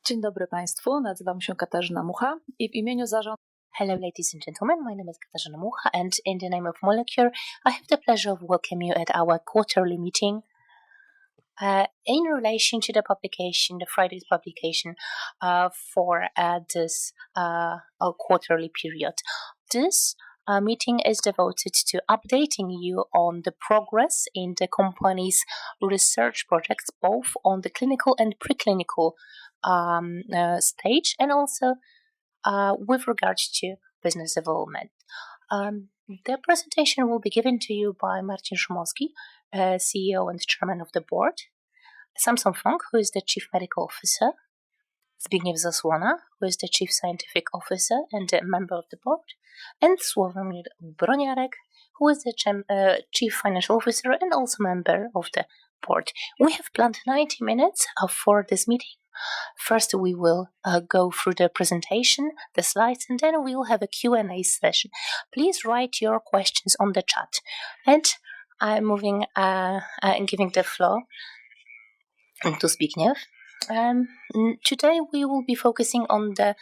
Dzień dobry Państwu, nazywam się Katarzyna Mucha i w imieniu zarządu Hello, ladies and gentlemen. My name is Katarzyna Mucha, and in the name of Molecure, I have the pleasure of welcoming you at our quarterly meeting in relation to the publication, the Friday's publication for this quarterly period. This meeting is devoted to updating you on the progress in the company's research projects, both on the clinical and preclinical stage, and also with regards to business development. The presentation will be given to you by Marcin Szumowski, CEO and Chairman of the Board, Samson Fong, who is the Chief Medical Officer, Zbigniew Zasłona, who is the Chief Scientific Officer and a member of the board, and Sławomir Broniarek, who is the Chief Financial Officer and also member of the board. We have planned 90 minutes for this meeting. First, we will go through the presentation, the slides, and then we will have a Q&A session. Please write your questions on the chat. And I'm moving and giving the floor to Zbigniew. Today, we will be focusing on the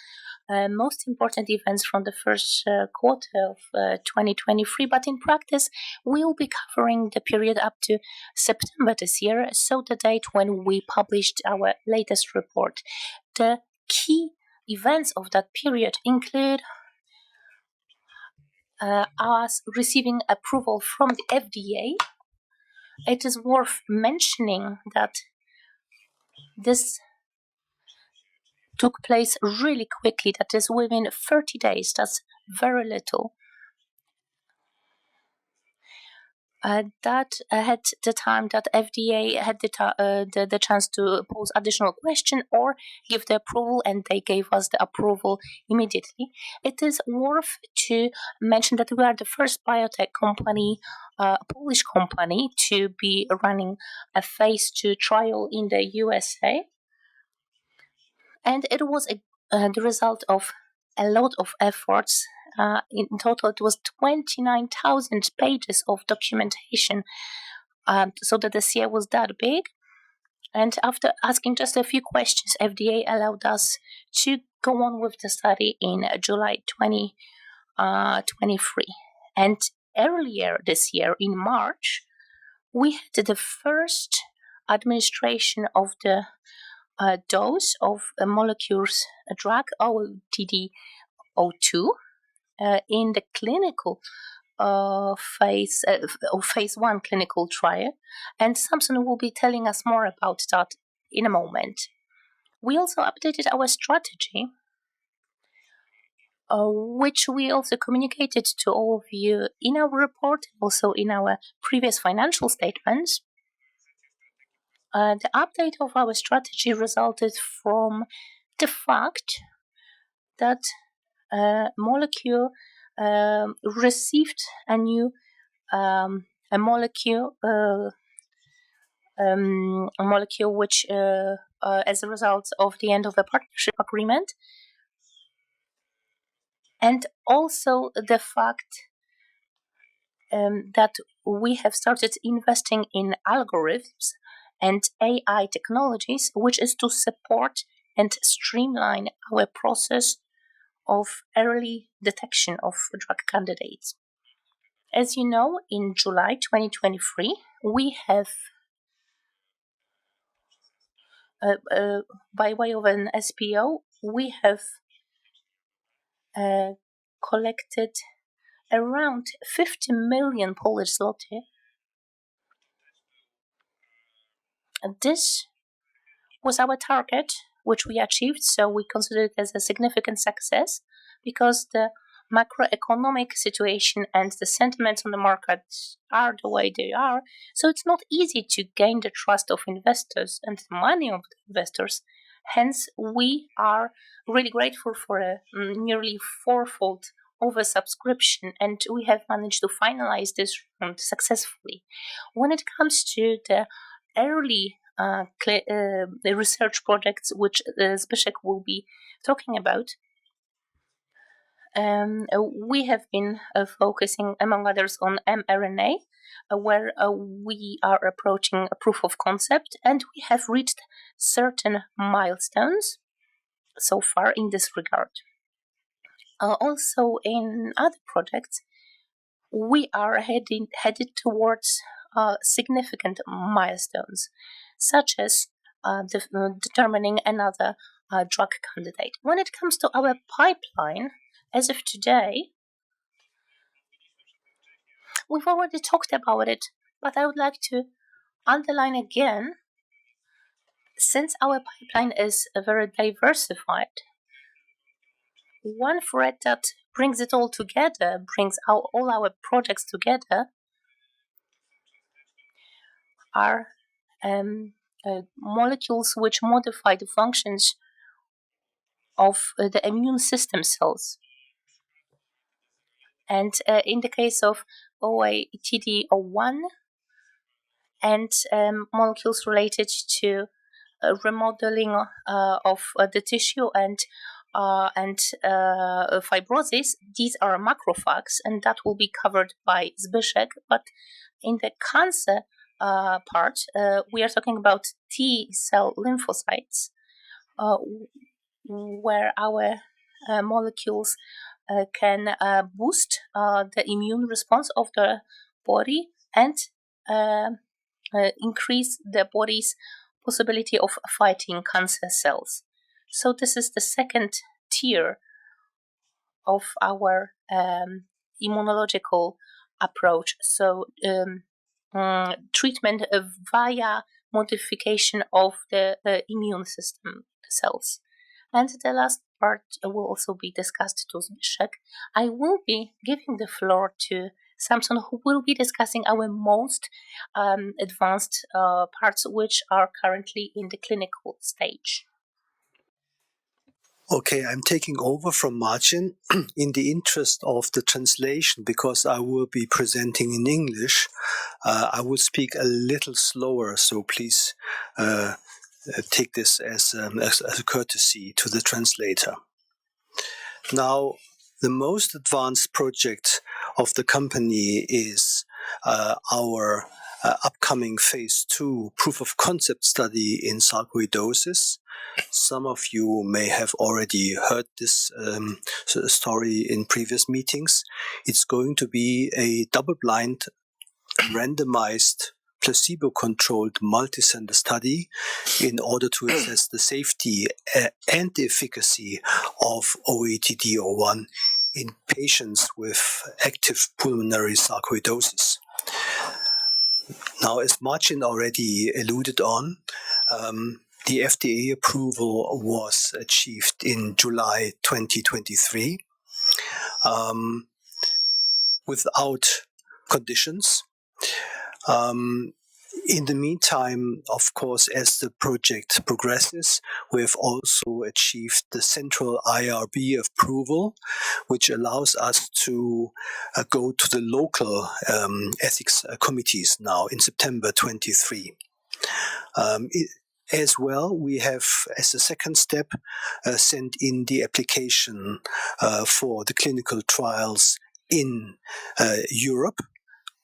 most important events from the first quarter of 2023, but in practice, we will be covering the period up to September this year, so the date when we published our latest report. The key events of that period include us receiving approval from the FDA. It is worth mentioning that this took place really quickly, that is within 30 days, that's very little. That had the time that FDA had the chance to pose additional question or give the approval, and they gave us the approval immediately. It is worth to mention that we are the first biotech company, Polish company, to be running a phase 2 trial in the USA. And it was the result of a lot of efforts. In total, it was 29,000 pages of documentation, so the dossier was that big. And after asking just a few questions, FDA allowed us to go on with the study in July 2023. And earlier this year, in March, we had the first administration of the dose of a Molecure's drug, OTD-02, in the clinical phase 1 clinical trial, and Samson will be telling us more about that in a moment. We also updated our strategy, which we also communicated to all of you in our report, also in our previous financial statements. The update of our strategy resulted from the fact that Molecure received a new molecule which, as a result of the end of the partnership agreement, and also the fact that we have started investing in algorithms and AI technologies, which is to support and streamline our process of early detection of drug candidates. As you know, in July 2023, we have, by way of an SPO, we have collected around 50 million Polish zloty. And this was our target, which we achieved, so we consider it as a significant success, because the macroeconomic situation and the sentiments on the market are the way they are, so it's not easy to gain the trust of investors and the money of the investors. Hence, we are really grateful for a nearly fourfold oversubscription, and we have managed to finalize this round successfully. When it comes to the early the research projects, which Zbyszek will be talking about, we have been focusing, among others, on mRNA, where we are approaching a proof of concept, and we have reached certain milestones. so far in this regard. Also, in other projects, we are headed towards significant milestones, such as determining another drug candidate. When it comes to our pipeline, as of today, we've already talked about it, but I would like to underline again, since our pipeline is very diversified, one thread that brings it all together, brings all our projects together, are molecules which modify the functions of the immune system cells. And in the case of OATD01 and molecules related to remodeling of the tissue and fibrosis, these are macrophages, and that will be covered by Zbyszek. But in the cancer part, we are talking about T cell lymphocytes, where our molecules can boost the immune response of the body and increase the body's possibility of fighting cancer cells. So this is the second tier of our immunological approach. So treatment via modification of the immune system cells. And the last part will also be discussed to Zbyszek. I will be giving the floor to Samson, who will be discussing our most advanced parts, which are currently in the clinical stage. Okay, I'm taking over from Marcin in the interest of the translation, because I will be presenting in English. I will speak a little slower, so please take this as a courtesy to the translator. Now, the most advanced project of the company is our upcoming phase 2 proof of concept study in sarcoidosis. Some of you may have already heard this story in previous meetings. It's going to be a double-blind, randomized, placebo-controlled multicenter study in order to assess the safety and the efficacy of OATD01 in patients with active pulmonary sarcoidosis. Now, as Marcin already alluded on, the FDA approval was achieved in July 2023 without conditions. In the meantime, of course, as the project progresses, we have also achieved the central IRB approval, which allows us to go to the local ethics committees now in September 23. As well, we have, as a second step, sent in the application for the clinical trials in Europe,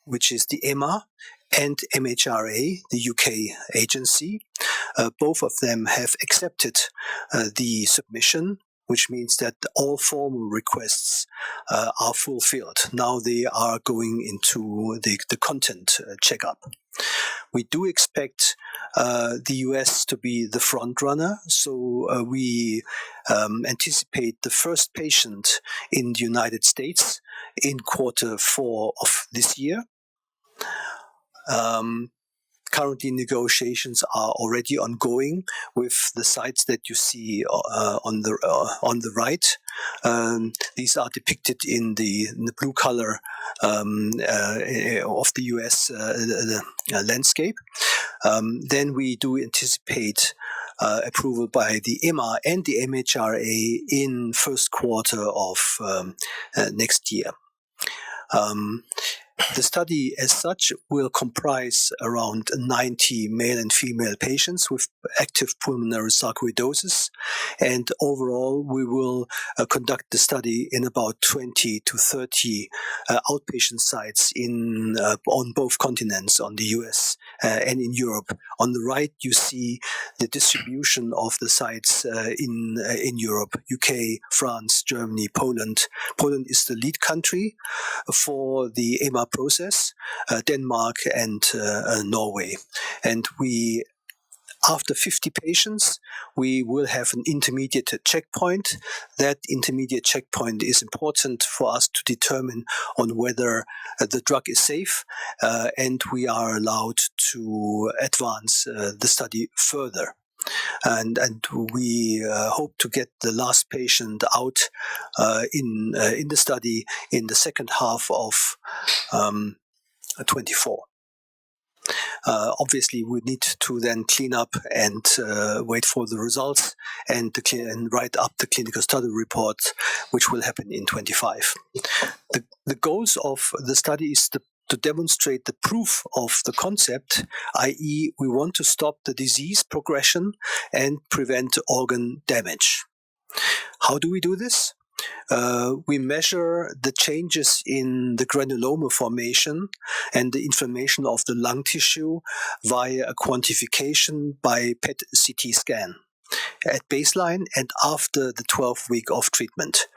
which is the EMA and MHRA, the UK agency. Both of them have accepted the submission, which means that all formal requests are fulfilled. Now they are going into the content checkup. We do expect the US to be the front runner, so we anticipate the first patient in the United States in Q4 of this year. Currently, negotiations are already ongoing with the sites that you see on the right. These are depicted in the blue color of the US landscape. Then we do anticipate approval by the EMA and the MHRA in first quarter of next year. The study as such will comprise around 90 male and female patients with active pulmonary sarcoidosis, and overall we will conduct the study in about 20 to 30 outpatient sites on both continents, on the US and in Europe. On the right you see the distribution of the sites in Europe, UK, France, Germany, Poland. Poland is the lead country for the EMA process, Denmark and Norway. And after 50 patients, we will have an intermediate checkpoint. That intermediate checkpoint is important for us to determine on whether the drug is safe, and we are allowed to advance the study further. And we hope to get the last patient out in the study in the second half of 24. Obviously, we need to then clean up and wait for the results and write up the clinical study report, which will happen in 25. The goals of the study is to demonstrate the proof of the concept, i.e. we want to stop the disease progression and prevent organ damage. How do we do this? We measure the changes in the granuloma formation and the inflammation of the lung tissue via a quantification by PET-CT scan at baseline and after the 12th week of treatment.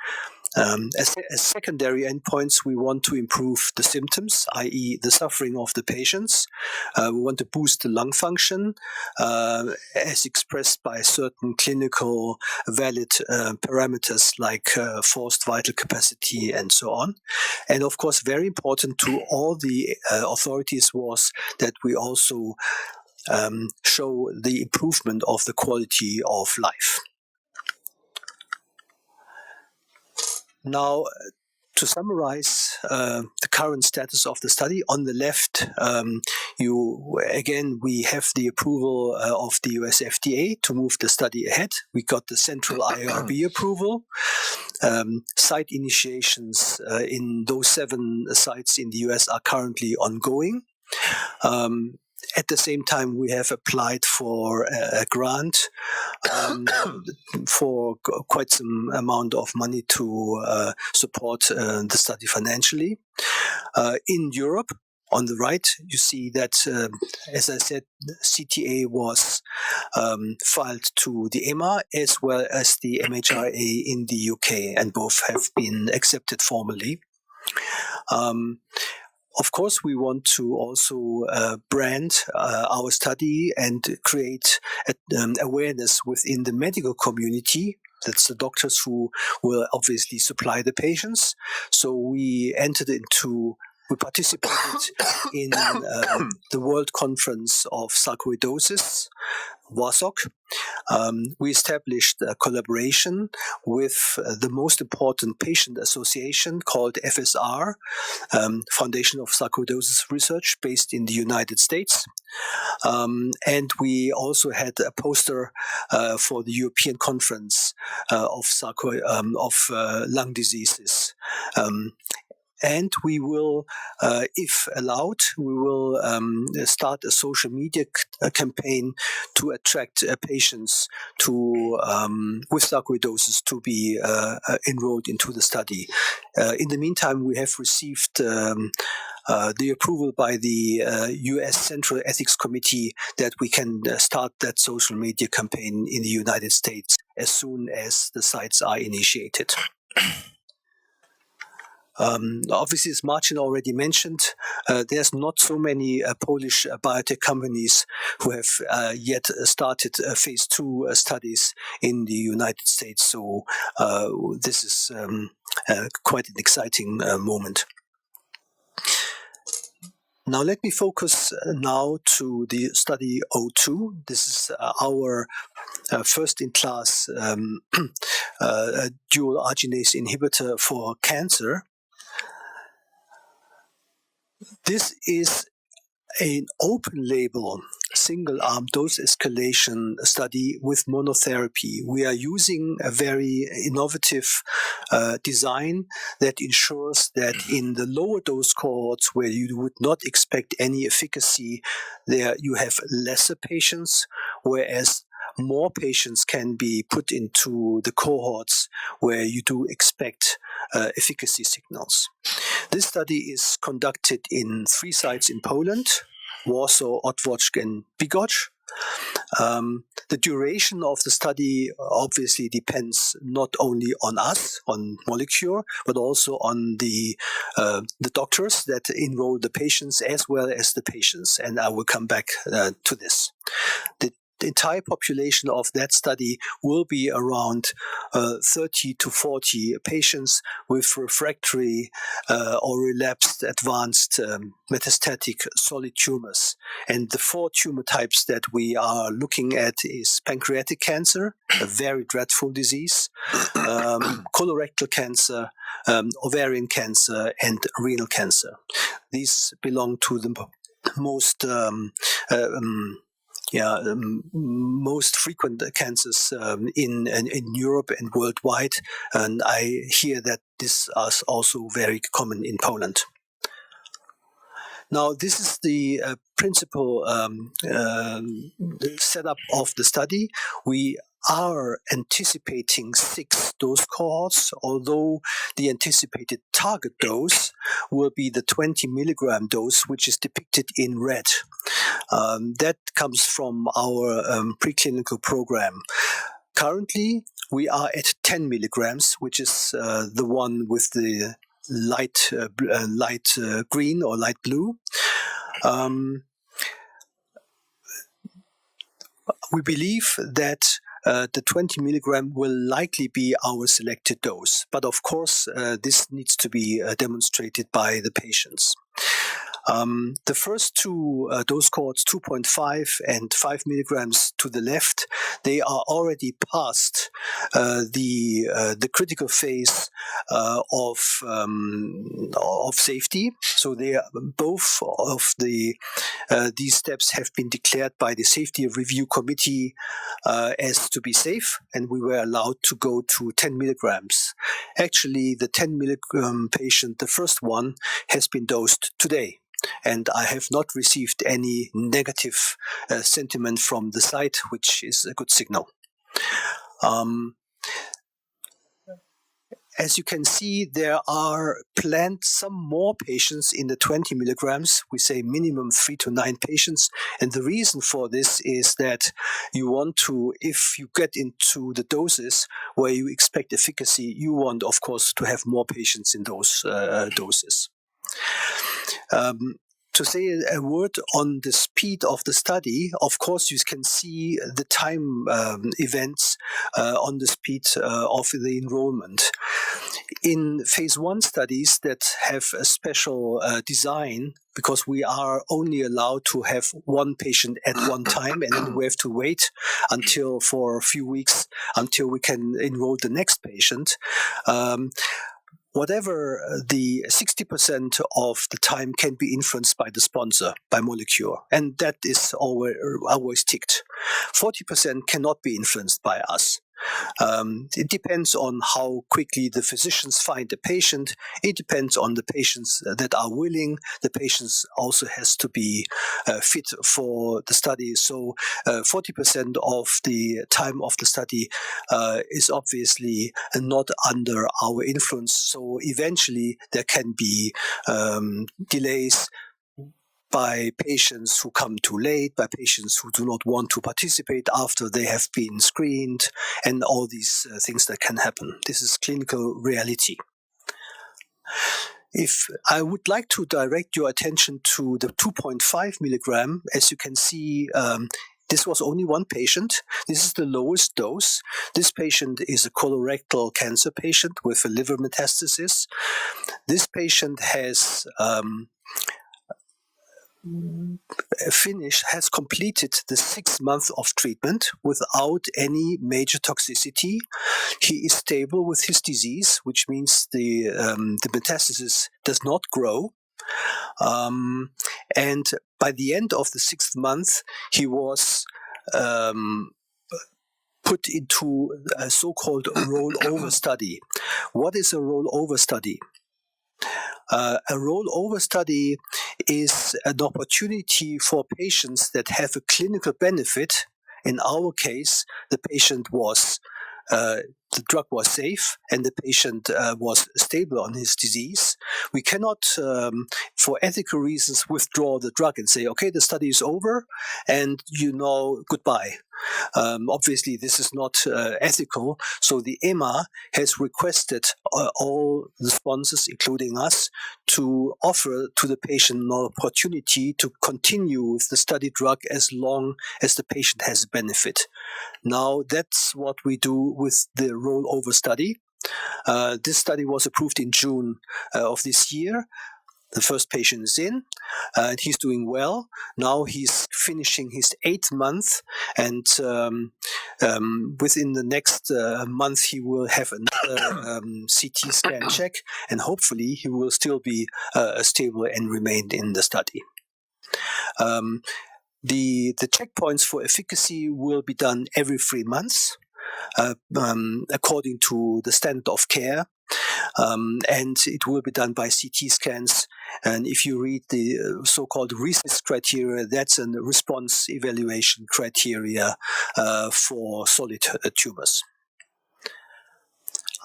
As secondary endpoints, we want to improve the symptoms, i.e. the suffering of the patients. We want to boost the lung function as expressed by certain clinical valid parameters like forced vital capacity and so on. And of course, very important to all the authorities was that we also show the improvement of the quality of life. Now, to summarize the current status of the study, on the left, we have the approval of the US FDA to move the study ahead. We got the central IRB approval. Site initiations in those 7 sites in the US are currently ongoing. At the same time, we have applied for a grant for quite some amount of money to support the study financially. In Europe, on the right, you see that, as I said, CTA was filed to the EMA as well as the MHRA in the UK, and both have been accepted formally. Of course, we want to also brand our study and create awareness within the medical community. That's the doctors who will obviously supply the patients. So we participated in the World Conference of Sarcoidosis, WASOC. We established a collaboration with the most important patient association called FSR, Foundation of Sarcoidosis Research, based in the United States. And we also had a poster for the European Conference of lung diseases. And we will, if allowed, we will start a social media campaign to attract patients with sarcoidosis to be enrolled into the study. In the meantime, we have received the approval by the US Central Ethics Committee that we can start that social media campaign in the United States as soon as the sites are initiated. Obviously, as Marcin already mentioned, there's not so many Polish biotech companies who have yet started phase 2 studies in the United States. So this is quite an exciting moment. Now let me focus now to the study O2. This is our first-in-class dual arginase inhibitor for cancer. This is an open-label, single-arm dose escalation study with monotherapy. We are using a very innovative design that ensures that in the lower dose cohorts where you would not expect any efficacy, there you have lesser patients, whereas more patients can be put into the cohorts where you do expect efficacy signals. This study is conducted in 3 sites in Poland: Warsaw, Otwock, and Bydgoszcz. The duration of the study obviously depends not only on us, on Molecure, but also on the doctors that enroll the patients as well as the patients. And I will come back to this. The entire population of that study will be around 30 to 40 patients with refractory or relapsed advanced metastatic solid tumors. And the 4 tumor types that we are looking at is pancreatic cancer, a very dreadful disease, colorectal cancer, ovarian cancer, and renal cancer. These belong to the most most frequent cancers in Europe and worldwide, and I hear that this is also very common in Poland. Now, this is the principal setup of the study. We are anticipating 6 dose cohorts, although the anticipated target dose will be the 20 milligram dose, which is depicted in red. That comes from our preclinical program. Currently, we are at 10 milligrams, which is the one with the light green or light blue. We believe that the 20 milligram will likely be our selected dose, but of course this needs to be demonstrated by the patients. The first 2 dose cohorts, 2.5 and 5 milligrams to the left, they are already past the critical phase of safety. So they are, both of these steps have been declared by the Safety Review Committee as to be safe, and we were allowed to go to 10 milligrams. Actually, the 10 milligram patient, the first one, has been dosed today. And I have not received any negative sentiment from the site, which is a good signal. As you can see, there are planned some more patients in the 20 milligrams. We say minimum 3 to 9 patients. And the reason for this is that you want to, if you get into the doses where you expect efficacy, you want, of course, to have more patients in those doses. To say a word on the speed of the study, of course, you can see the time events on the speed of the enrollment. In phase 1 studies that have a special design, because we are only allowed to have 1 patient at one time, and then we have to wait until for a few weeks until we can enroll the next patient. Whatever the 60% of the time can be influenced by the sponsor, by Molecure, and that is always ticked. 40% cannot be influenced by us. It depends on how quickly the physicians find the patient. It depends on the patients that are willing. The patients also has to be fit for the study. So 40% of the time of the study is obviously not under our influence. So eventually there can be delays by patients who come too late, by patients who do not want to participate after they have been screened, and all these things that can happen. This is clinical reality. If I would like to direct your attention to the 2.5 milligram, as you can see, this was only 1 patient. This is the lowest dose. This patient is a colorectal cancer patient with a liver metastasis. This patient has has completed the 6 months of treatment without any major toxicity. He is stable with his disease, which means the metastasis does not grow. And by the end of the 6th month, he was put into a so-called rollover study. What is a rollover study? A rollover study is an opportunity for patients that have a clinical benefit. In our case, the patient was the drug was safe and the patient was stable on his disease, we cannot, for ethical reasons, withdraw the drug and say, okay, the study is over and goodbye. Obviously, this is not ethical. So the EMA has requested all the sponsors, including us, to offer to the patient an opportunity to continue with the study drug as long as the patient has a benefit. Now, that's what we do with the rollover study. This study was approved in June of this year. The first patient is in, and he's doing well. Now he's finishing his 8th month, and within the next month he will have another CT scan check, and hopefully he will still be stable and remain in the study. The checkpoints for efficacy will be done every 3 months, according to the standard of care. And it will be done by CT scans. And if you read the so-called RECIST criteria, that's a response evaluation criteria for solid tumors.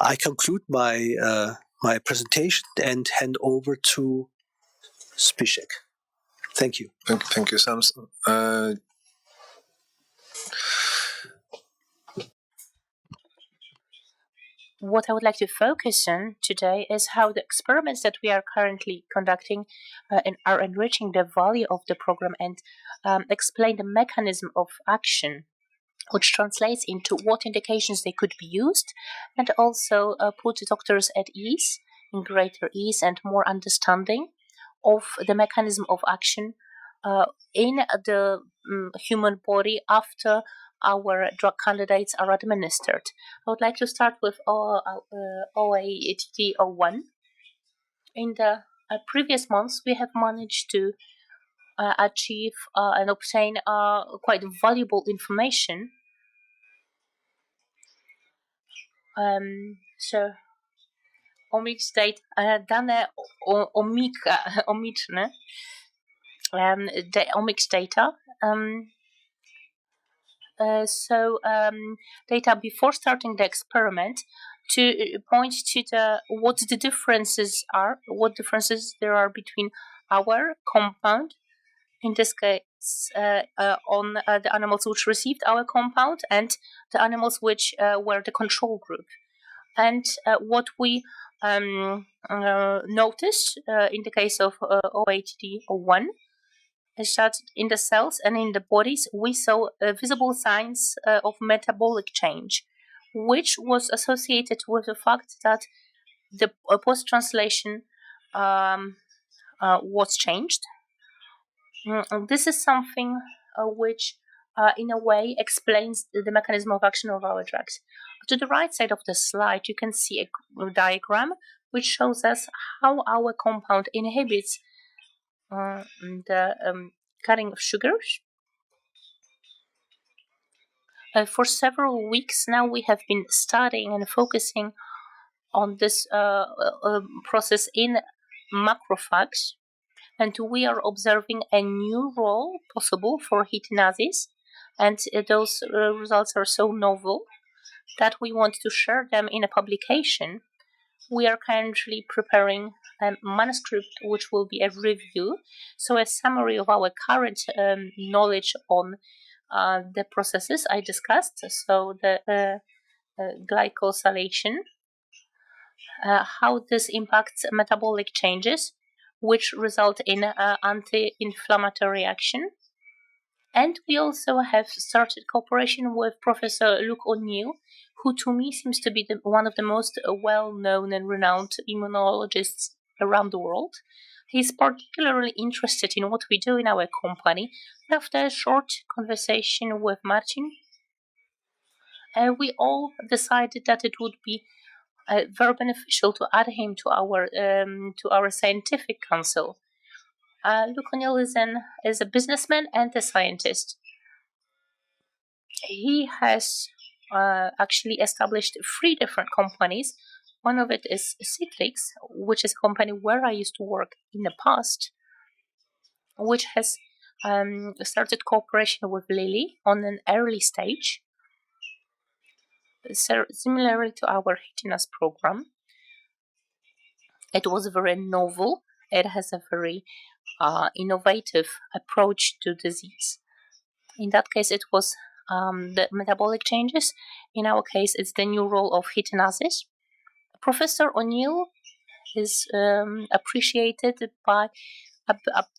I conclude my my presentation and hand over to Zbyszek. Thank you. Thank you, Samson. What I would like to focus on today is how the experiments that we are currently conducting are enriching the value of the program and explain the mechanism of action, which translates into what indications they could be used, and also put doctors at ease, in greater ease and more understanding of the mechanism of action in the human body after our drug candidates are administered. I would like to start with OATD01. In the previous months, we have managed to achieve and obtain quite valuable information. So, omics data, dane omiczne, the omics data. Data before starting the experiment to point to what the differences are, what differences there are between our compound, in this case on the animals which received our compound, and the animals which were the control group. And what we noticed in the case of OATD01 is that in the cells and in the bodies we saw visible signs of metabolic change, which was associated with the fact that the post-translation was changed. This is something which in a way explains the mechanism of action of our drugs. To the right side of the slide, you can see a diagram which shows us how our compound inhibits the cutting of sugars. For several weeks now, we have been studying and focusing on this process in macrophages, and we are observing a new role possible for hitinases, and those results are so novel that we want to share them in a publication. We are currently preparing a manuscript which will be a review, so a summary of our current knowledge on the processes I discussed, so the glycosylation, how this impacts metabolic changes which result in anti-inflammatory action. And we also have started cooperation with Professor Luke O'Neill, who to me seems to be one of the most well-known and renowned immunologists around the world. He's particularly interested in what we do in our company. After a short conversation with Marcin, we all decided that it would be very beneficial to add him to our scientific council. Luke O'Neill is a businessman and a scientist. He has actually established 3 different companies. One of it is Citrix, which is a company where I used to work in the past, which has started cooperation with Lilly on an early stage. Similarly to our HITINAS program, it was very novel. It has a very innovative approach to disease. In that case, it was the metabolic changes. In our case, it's the new role of hitinases. Professor O'Neill is appreciated by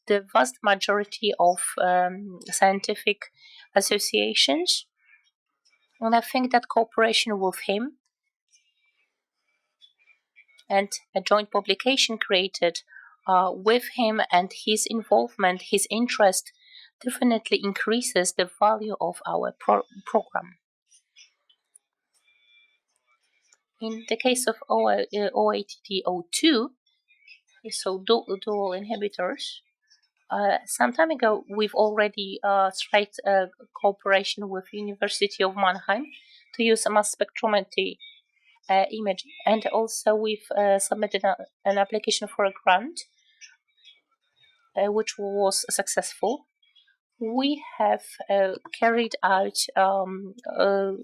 the vast majority of scientific associations. And I think that cooperation with him and a joint publication created with him and his involvement, his interest, definitely increases the value of our program. In the case of OATD02, so dual inhibitors, some time ago we've already tried cooperation with University of Mannheim to use a mass spectrometry imaging, and also we've submitted an application for a grant, which was successful. We have carried out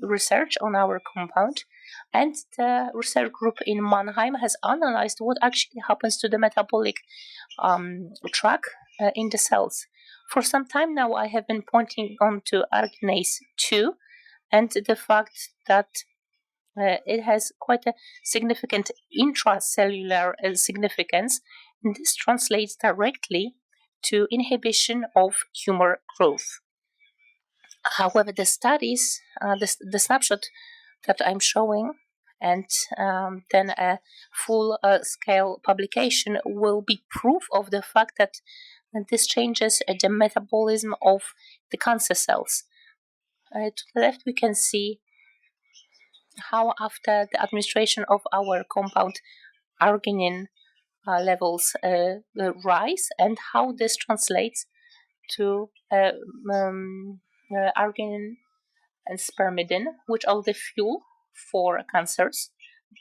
research on our compound, and the research group in Mannheim has analyzed what actually happens to the metabolic track in the cells. For some time now, I have been pointing on to arginase 2 and the fact that it has quite a significant intracellular significance, and this translates directly to inhibition of tumor growth. However, the studies, the snapshot that I'm showing, and then a full scale publication will be proof of the fact that this changes the metabolism of the cancer cells. To the left, we can see how after the administration of our compound, arginine levels rise, and how this translates to arginine and spermidine, which are the fuel for cancers.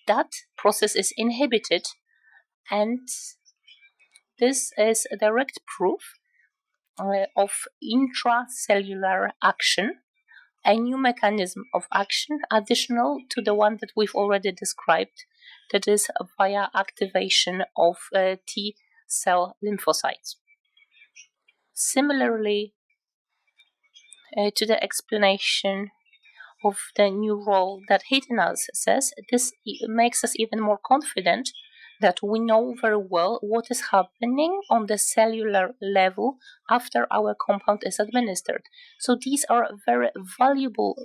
That process is inhibited, and this is a direct proof of intracellular action, a new mechanism of action additional to the one that we've already described, that is via activation of T cell lymphocytes. Similarly to the explanation of the new role that HITINAS says, this makes us even more confident that we know very well what is happening on the cellular level after our compound is administered. So these are very valuable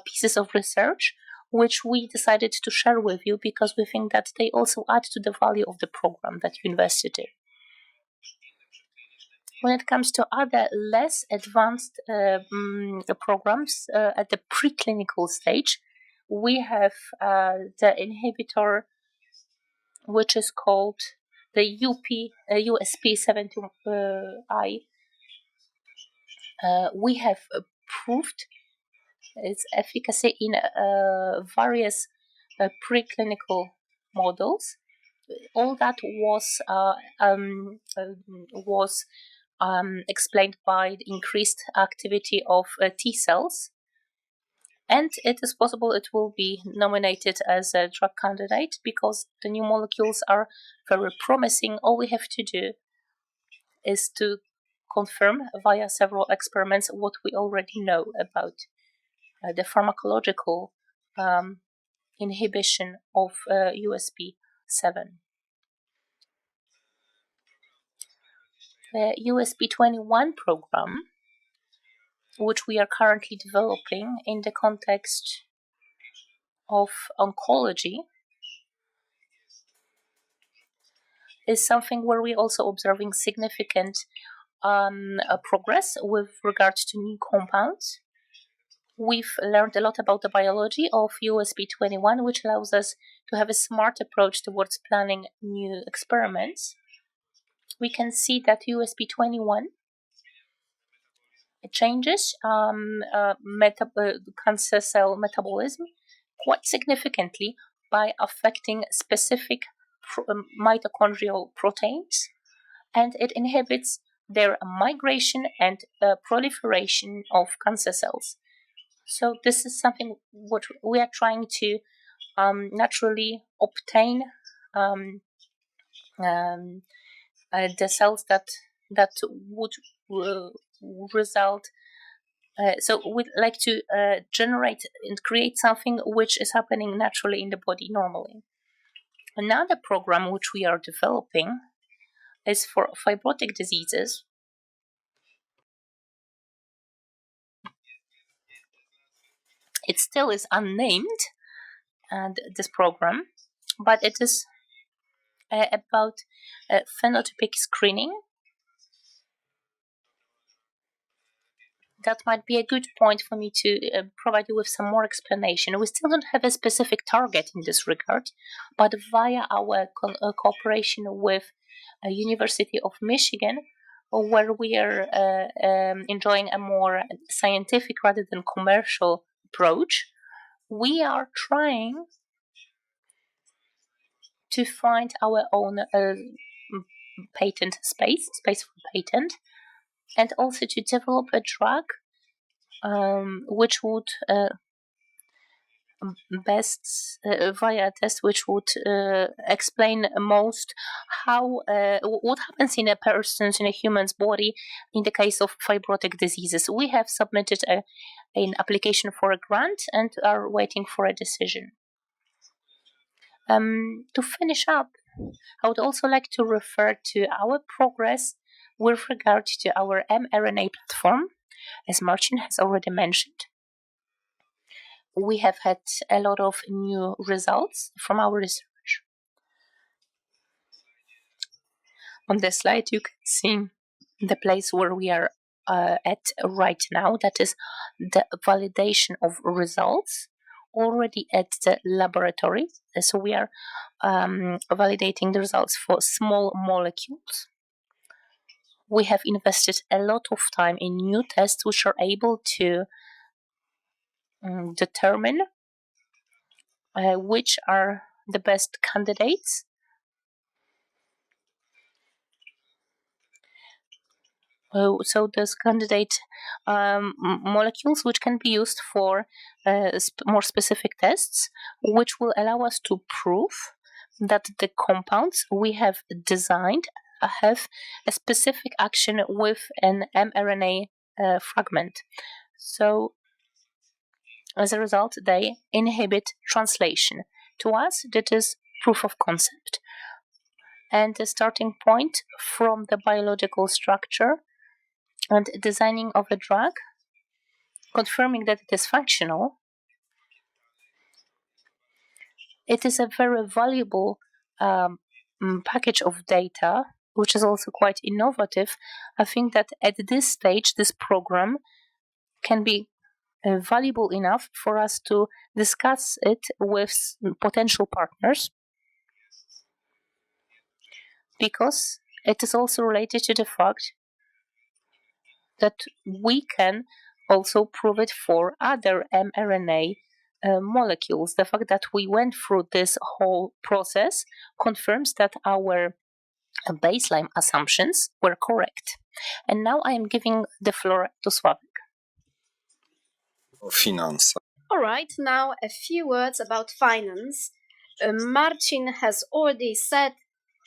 pieces of research which we decided to share with you because we think that they also add to the value of the program that you invested in. When it comes to other less advanced programs at the preclinical stage, we have the inhibitor which is called the USP72I. We have proved its efficacy in various preclinical models. All that was explained by the increased activity of T cells, and it is possible it will be nominated as a drug candidate because the new molecules are very promising. All we have to do is to confirm via several experiments what we already know about the pharmacological inhibition of USP7. The USP21 program, which we are currently developing in the context of oncology, is something where we're also observing significant progress with regards to new compounds. We've learned a lot about the biology of USP21, which allows us to have a smart approach towards planning new experiments. We can see that USP21 changes cancer cell metabolism quite significantly by affecting specific mitochondrial proteins, and it inhibits their migration and proliferation of cancer cells. So this is something what we are trying to naturally obtain the cells that would result. So we'd like to generate and create something which is happening naturally in the body normally. Another program which we are developing is for fibrotic diseases. It still is unnamed, and this program, but it is about phenotypic screening. That might be a good point for me to provide you with some more explanation. We still don't have a specific target in this regard, but via our cooperation with University of Michigan, where we are enjoying a more scientific rather than commercial approach, we are trying to find our own patent space for patent, and also to develop a drug which would best via a test which would explain most how what happens in a human's body in the case of fibrotic diseases. We have submitted an application for a grant and are waiting for a decision. To finish up, I would also like to refer to our progress with regard to our mRNA platform. As Marcin has already mentioned, we have had a lot of new results from our research. On the slide, you can see the place where we are at right now. That is the validation of results already at the laboratory. So we are validating the results for small molecules. We have invested a lot of time in new tests which are able to determine which are the best candidates. So those candidate molecules which can be used for more specific tests, which will allow us to prove that the compounds we have designed have a specific action with an mRNA fragment. So as a result, they inhibit translation. To us, that is proof of concept. And the starting point from the biological structure and designing of a drug, confirming that it is functional, it is a very valuable package of data, which is also quite innovative. I think that at this stage, this program can be valuable enough for us to discuss it with potential partners, because it is also related to the fact that we can also prove it for other mRNA molecules. The fact that we went through this whole process confirms that our baseline assumptions were correct. And now I am giving the floor to Sławek. Finance. All right, now a few words about finance. Marcin has already said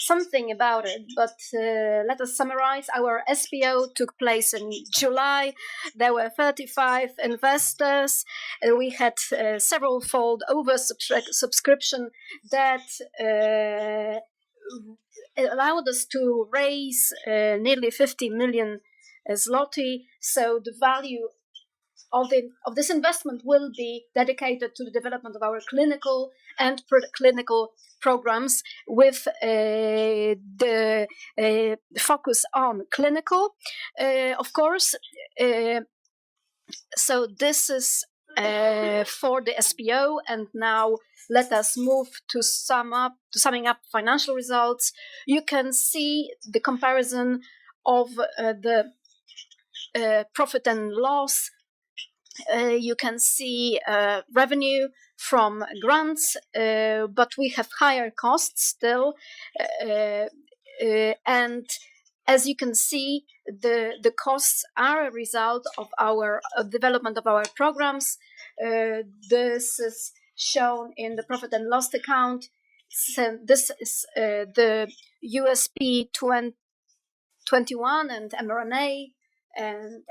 something about it, but let us summarize. Our SPO took place in July. There were 35 investors. We had several-fold oversubscription that allowed us to raise nearly 50 million zloty. So the value of this investment will be dedicated to the development of our clinical and preclinical programs, with the focus on clinical, of course. So this is for the SPO, and now let us move to summing up financial results. You can see the comparison of the profit and loss. You can see revenue from grants, but we have higher costs still, and As you can see, the costs are a result of our development of our programs. This is shown in the profit and loss account. So this is the USP 21 and mRNA and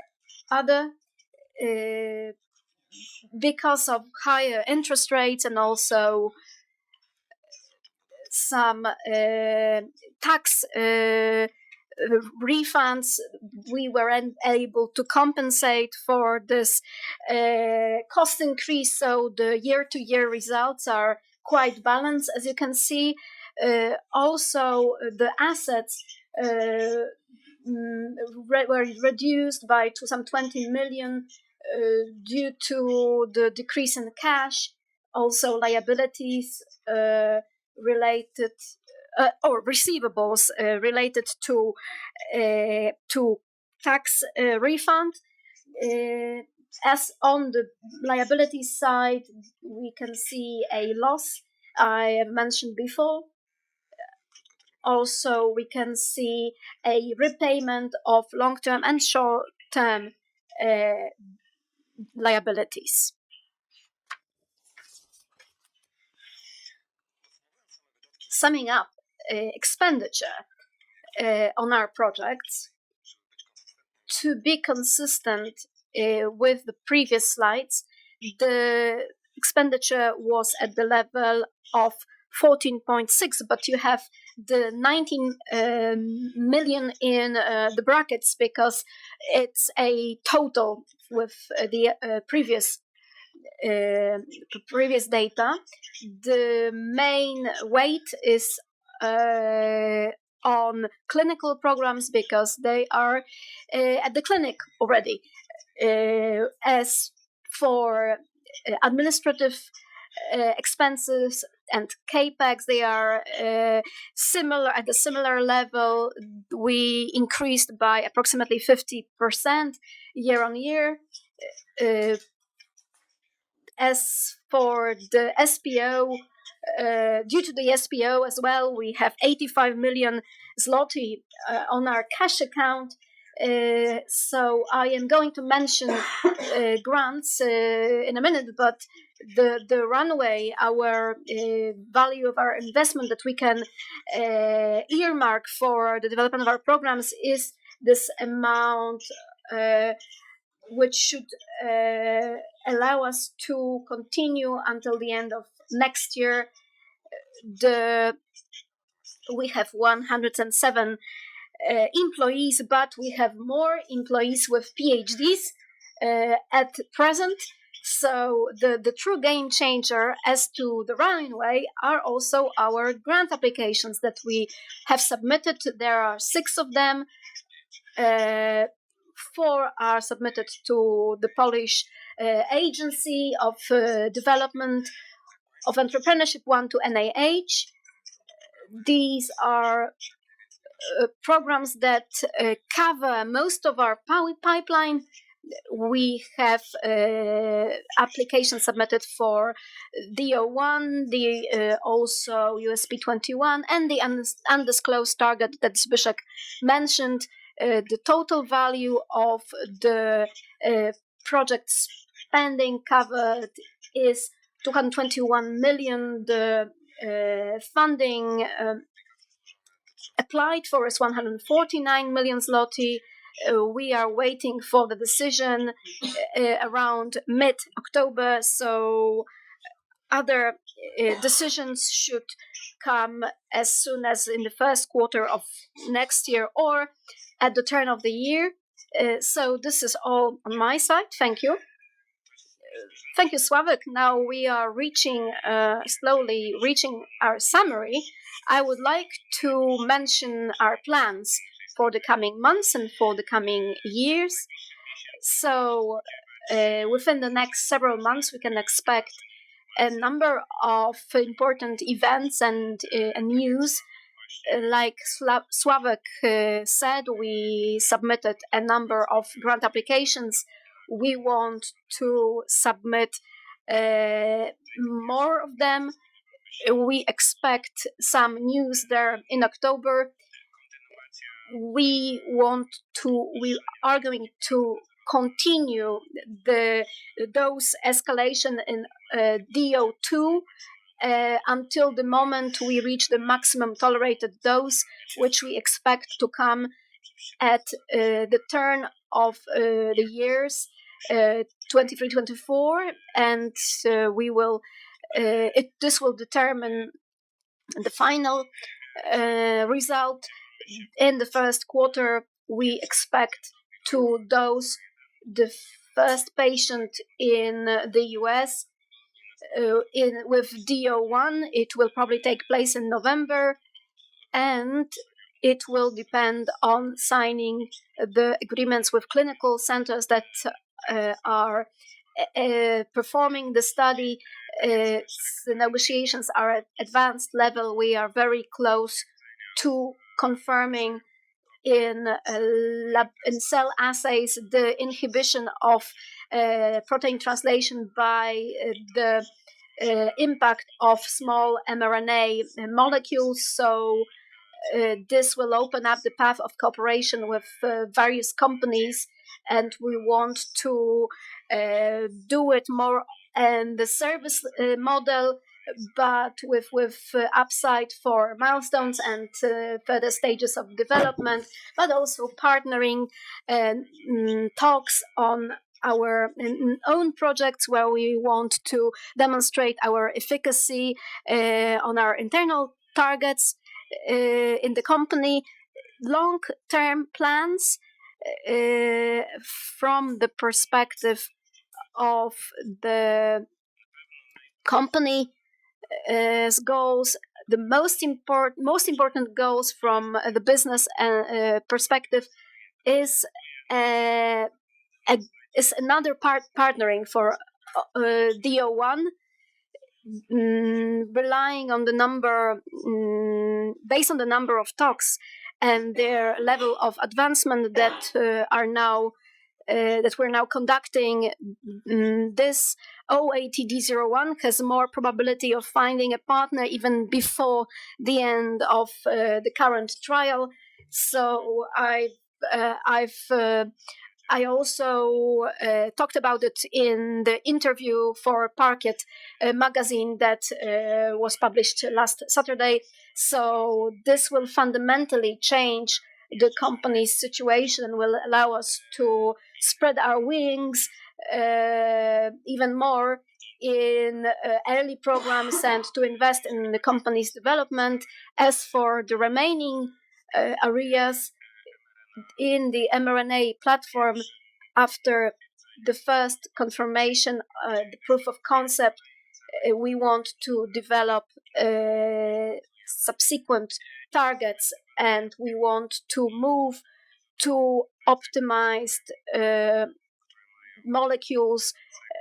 other. Because of higher interest rates and also some tax refunds, we were able to compensate for this cost increase. So the year-to-year results are quite balanced, as you can see. Also, the assets were reduced by some 20 million due to the decrease in cash. Also, liabilities related or receivables related to tax refund. As on the liability side, we can see a loss I have mentioned before. Also, we can see a repayment of long-term and short-term liabilities. Summing up expenditure on our projects, to be consistent with the previous slides, the expenditure was at the level of 14.6, but you have the 19 million in the brackets because it's a total with the previous data. The main weight is on clinical programs because they are at the clinic already. As for administrative expenses and capex, they are similar at a similar level. We increased by approximately 50% year on year. As for the SPO, due to the SPO as well, we have 85 million zloty on our cash account. So I am going to mention grants in a minute, but the runway, our value of our investment that we can earmark for the development of our programs is this amount, which should allow us to continue until the end of next year. We have 107 employees, but we have more employees with PhDs at present. So the true game changer as to the runway are also our grant applications that we have submitted. There are 6 of them. 4 are submitted to the Polish Agency of Development of Entrepreneurship, 1 to NIH. These are programs that cover most of our pipeline. We have applications submitted for DO1, also USP 21, and the undisclosed target that Zbyszek mentioned. The total value of the project spending covered is 221 million. The funding applied for is 149 million zloty. We are waiting for the decision around mid-October, so other decisions should come as soon as in the first quarter of next year or at the turn of the year. So this is all on my side. Thank you. Thank you, Sławek. Now we are slowly reaching our summary. I would like to mention our plans for the coming months and for the coming years. So within the next several months, we can expect a number of important events and news. Like Sławek said, we submitted a number of grant applications. We want to submit more of them. We expect some news there in October. we are going to continue the dose escalation in DO2 until the moment we reach the maximum tolerated dose, which we expect to come at the turn of the years 23-24, and we will. This will determine the final result. In the first quarter, we expect to dose the first patient in the US with DO1. It will probably take place in November, and it will depend on signing the agreements with clinical centers that are performing the study. The negotiations are at advanced level. We are very close to confirming in cell assays the inhibition of protein translation by the impact of small mRNA molecules. So this will open up the path of cooperation with various companies, and we want to do it more in the service model, but with upside for milestones and further stages of development, but also partnering talks on our own projects where we want to demonstrate our efficacy on our internal targets in the company. Long-term plans from the perspective of the company goals, the most important goals from the business perspective is another partnering for DO1, relying on the number, based on the number of talks and their level of advancement that we're now conducting. This OATD01 has more probability of finding a partner even before the end of the current trial. So I also talked about it in the interview for Parket magazine that was published last Saturday. So this will fundamentally change the company's situation and will allow us to spread our wings even more in early programs and to invest in the company's development. As for the remaining areas in the mRNA platform, after the first confirmation, the proof of concept, we want to develop subsequent targets, and we want to move to optimized molecules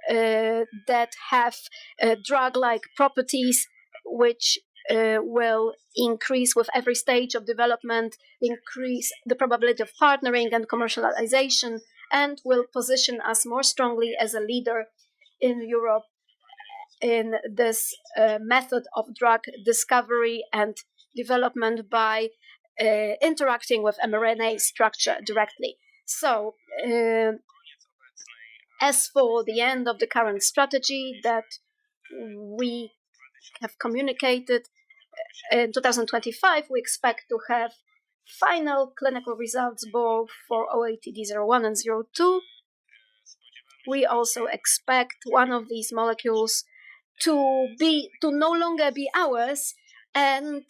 that have drug-like properties, which will increase with every stage of development, increase the probability of partnering and commercialization, and will position us more strongly as a leader in Europe in this method of drug discovery and development by interacting with mRNA structure directly. So, as for the end of the current strategy that we have communicated, in 2025, we expect to have final clinical results both for OATD01 and 02. We also expect one of these molecules to no longer be ours, and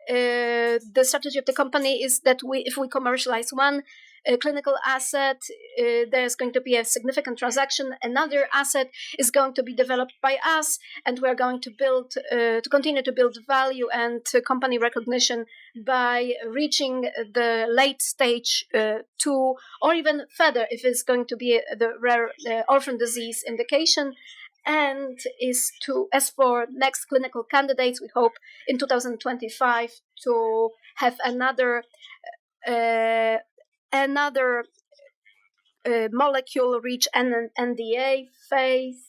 the strategy of the company is that if we commercialize one clinical asset, there's going to be a significant transaction. Another asset is going to be developed by us, and we're going to continue to build value and company recognition by reaching the late stage 2, or even further if it's going to be the rare orphan disease indication. And as for next clinical candidates, we hope in 2025 to have another molecule reach an NDA phase,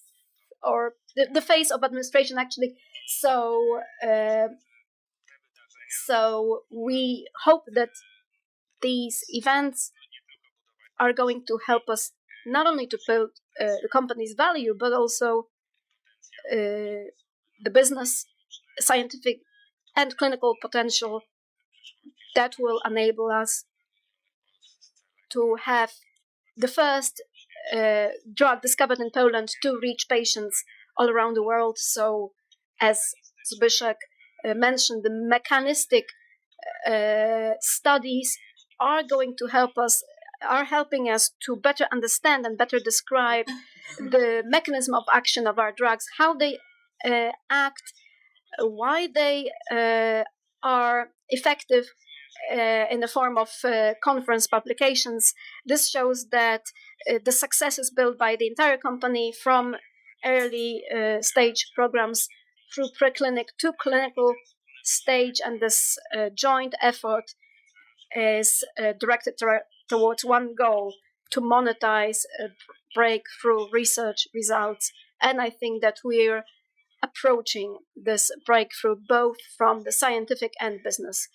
or the phase of administration actually. So we hope that these events are going to help us not only to build the company's value, but also the business, scientific, and clinical potential that will enable us to have the first drug discovered in Poland to reach patients all around the world. So, as Zbyszek mentioned, the mechanistic studies are going to helping us to better understand and better describe the mechanism of action of our drugs, how they act, why they are effective in the form of conference publications. This shows that the success is built by the entire company, from early stage programs through preclinic to clinical stage, and this joint effort is directed towards one goal: to monetize breakthrough research results. And I think that we're approaching this breakthrough both from the scientific and business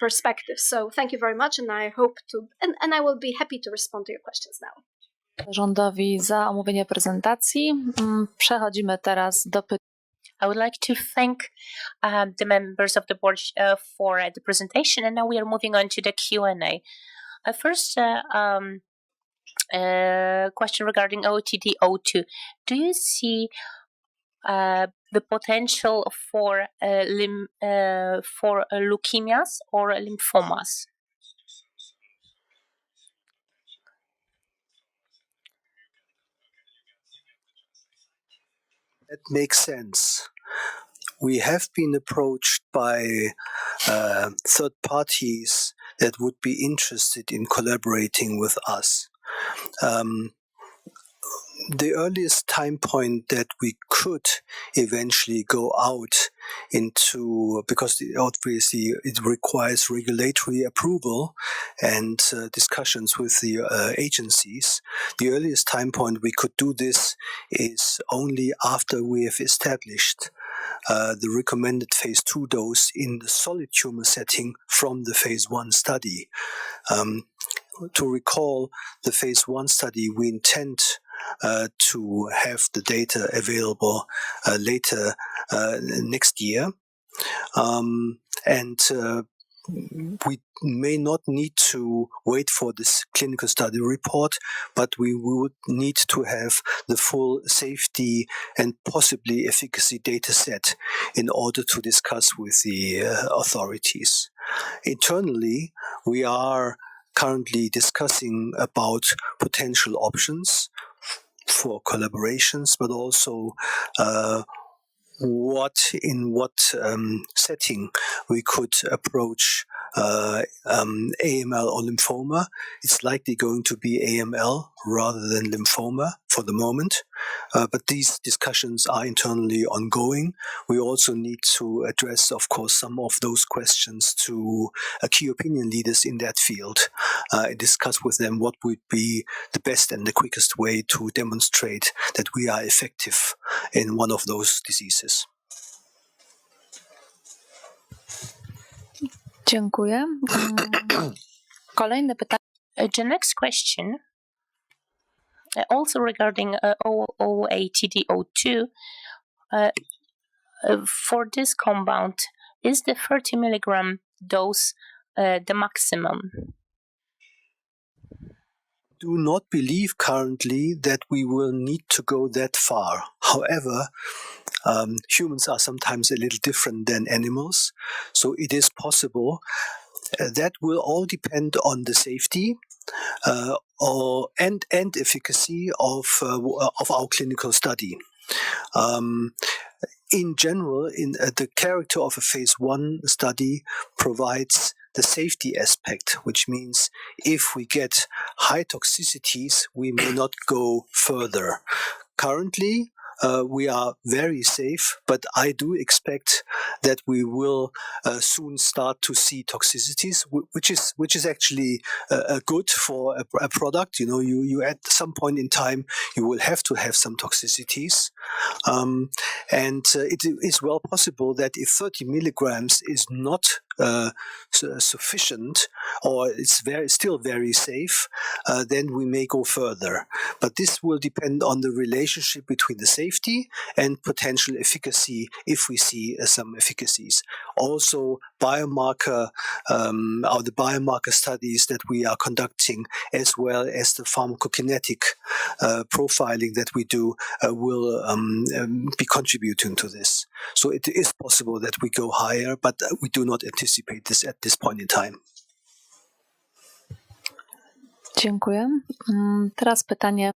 perspective. So thank you very much, and I hope to, and I will be happy to respond to your questions now. Rządowi za omówienie prezentacji. Przechodzimy teraz do pytań. I would like to thank the members of the board for the presentation, and now we are moving on to the Q&A. First question regarding OTD-02. Do you see the potential for leukemias or lymphomas? That makes sense. We have been approached by third parties that would be interested in collaborating with us. The earliest time point that we could eventually go out into, because obviously it requires regulatory approval and discussions with the agencies, the earliest time point we could do this is only after we have established the recommended phase 2 dose in the solid tumor setting from the phase 1 study. To recall, the phase 1 study, we intend to have the data available later next year. And we may not need to wait for this clinical study report, but we would need to have the full safety and possibly efficacy data set in order to discuss with the authorities. Internally, we are currently discussing about potential options for collaborations, but also what setting we could approach AML or lymphoma. It's likely going to be AML rather than lymphoma for the moment, but these discussions are internally ongoing. We also need to address, of course, some of those questions to key opinion leaders in that field, discuss with them what would be the best and the quickest way to demonstrate that we are effective in one of those diseases. Dziękuję. Kolejne pytanie. The next question, also regarding OATD-02, for this compound, is the 30 milligram dose the maximum? Do not believe currently that we will need to go that far. However, humans are sometimes a little different than animals, so it is possible. That will all depend on the safety and efficacy of our clinical study. In general, the character of a phase 1 study provides the safety aspect, which means if we get high toxicities, we may not go further. Currently, we are very safe, but I do expect that we will soon start to see toxicities, which is actually good for a product. You know, you at some point in time you will have to have some toxicities, and it is well possible that if 30 milligrams is not sufficient, or it's still very safe, then we may go further. But this will depend on the relationship between the safety and potential efficacy, if we see some efficacies. Also, biomarker or the biomarker studies that we are conducting, as well as the pharmacokinetic profiling that we do, will be contributing to this. So it is possible that we go higher, but we do not anticipate this at this point in time. Dziękuję. Teraz pytanie.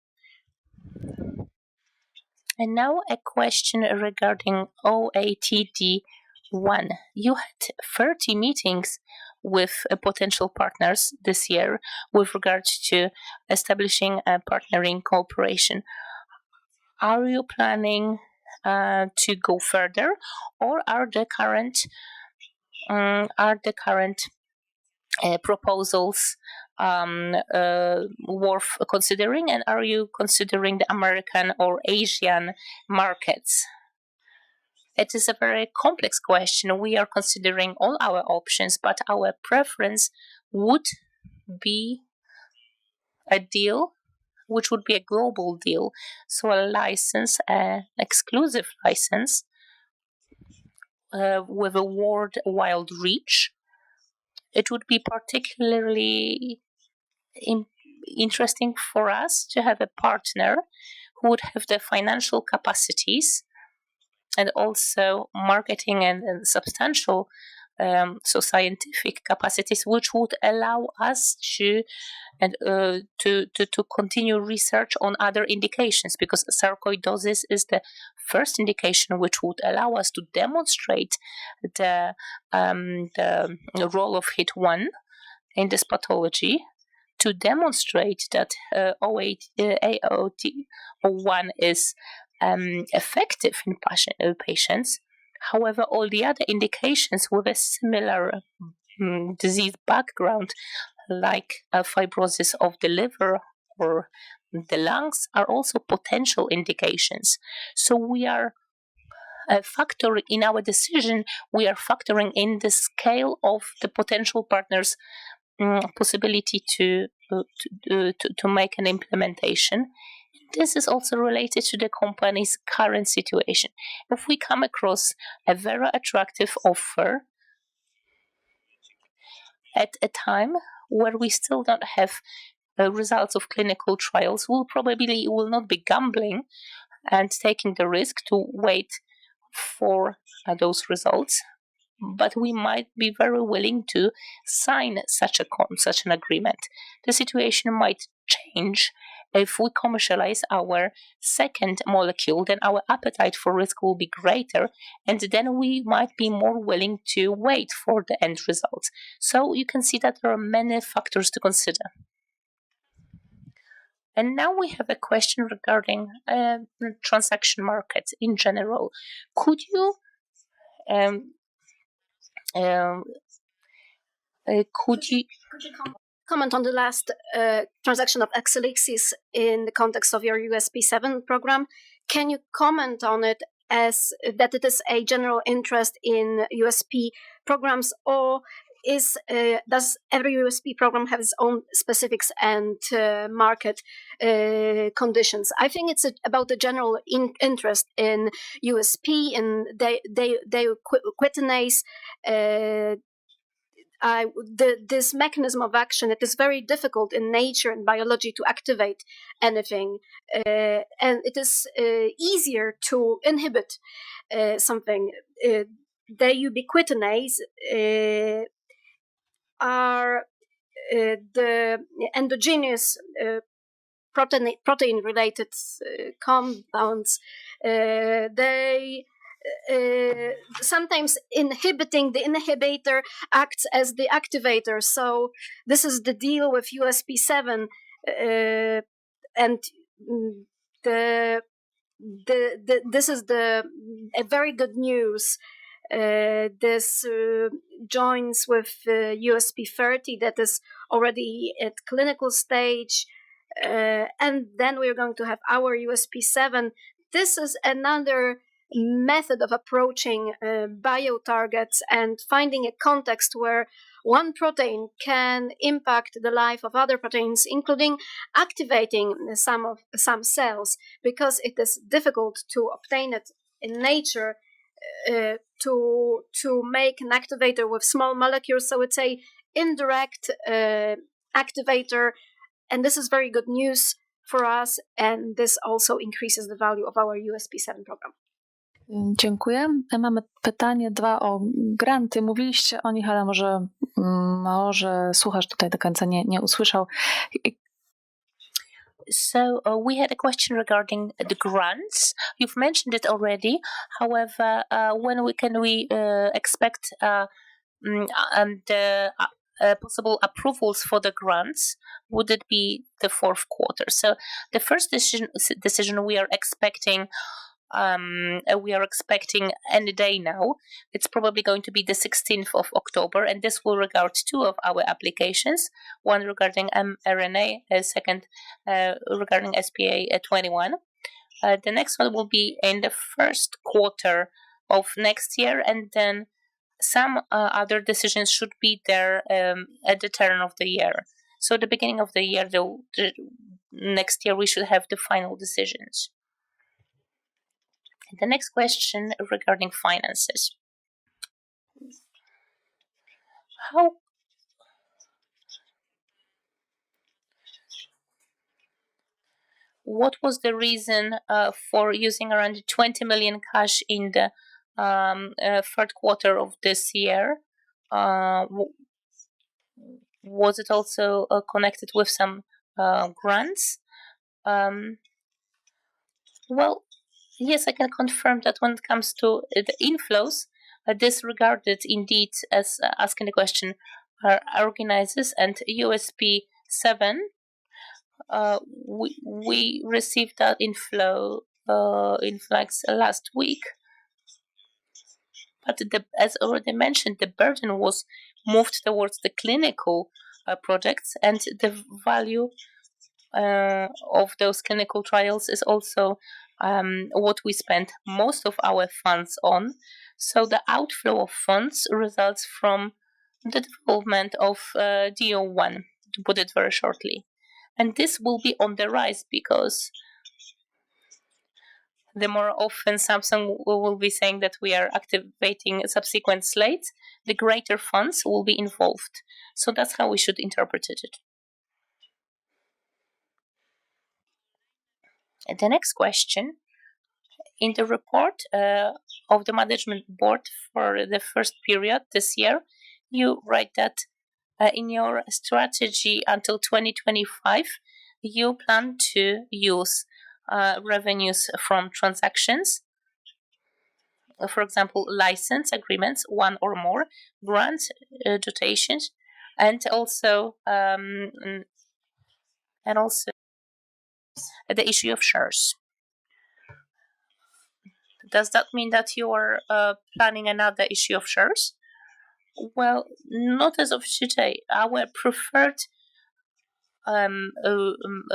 And now a question regarding OATD1. You had 30 meetings with potential partners this year with regards to establishing a partnering cooperation. Are you planning to go further, or are the current proposals worth considering, and are you considering the American or Asian markets? It is a very complex question. We are considering all our options, but our preference would be a deal which would be a global deal, so a license, an exclusive license with a worldwide reach. It would be particularly interesting for us to have a partner who would have the financial capacities and also marketing and substantial scientific capacities, which would allow us to continue research on other indications, because sarcoidosis is the first indication which would allow us to demonstrate the role of HIT1 in this pathology, to demonstrate that AOT01 is effective in patients. However, all the other indications with a similar disease background, like fibrosis of the liver or the lungs, are also potential indications. So we are factoring in our decision, we are factoring in the scale of the potential partners' possibility to make an implementation. This is also related to the company's current situation. If we come across a very attractive offer at a time where we still don't have results of clinical trials, we probably will not be gambling and taking the risk to wait for those results. But we might be very willing to sign such an agreement. The situation might change. If we commercialize our second molecule, then our appetite for risk will be greater, and then we might be more willing to wait for the end results. So you can see that there are many factors to consider. And now we have a question regarding the transaction market in general. Could you comment on the last transaction of Exelixis in the context of your USP7 program? Can you comment on it as that it is a general interest in USP programs, or does every USP program have its own specifics and market conditions? I think it's about the general interest in USP and quatinase. This mechanism of action, it is very difficult in nature and biology to activate anything, and it is easier to inhibit something. The ubiquitinase are the endogenous protein-related compounds. They sometimes inhibiting the inhibitor acts as the activator. So this is the deal with USP7, and this is a very good news. This joins with USP30 that is already at clinical stage, and then we're going to have our USP7. This is another method of approaching bio targets and finding a context where one protein can impact the life of other proteins, including activating some cells, because it is difficult to obtain it in nature, to make an activator with small molecules. So it's a indirect activator, and this is very good news for us, and this also increases the value of our USP7 program. Dziękuję. Mamy pytanie 2 o granty. Mówiliście o nich, ale może słuchacz tutaj do końca nie usłyszał. So we had a question regarding the grants. You've mentioned it already. However, when can we expect the possible approvals for the grants? Would it be the fourth quarter? So the first decision we are expecting. We are expecting any day now. It's probably going to be the 16th of October, and this will regard 2 of our applications, one regarding mRNA, second regarding SPA21. The next one will be in the first quarter of next year, and then some other decisions should be there at the turn of the year. So the beginning of the year, the next year, we should have the final decisions. The next question regarding finances. What was the reason for using around 20 million cash in the third quarter of this year? Was it also connected with some grants? Well, yes, I can confirm that when it comes to the inflows, disregarded indeed as asking the question are organizers and USP7. We received that inflow influx last week, but as already mentioned, the burden was moved towards the clinical projects, and the value of those clinical trials is also what we spent most of our funds on. So the outflow of funds results from the development of DO1, to put it very shortly. And this will be on the rise, because the more often Samsung will be saying that we are activating subsequent slates, the greater funds will be involved. So that's how we should interpret it. The next question. In the report of the management board for the first period this year, you write that in your strategy until 2025, you plan to use revenues from transactions, for example, license agreements, 1 or more, grants, dotations, and also the issue of shares. Does that mean that you are planning another issue of shares? Well, not as of today. Our preferred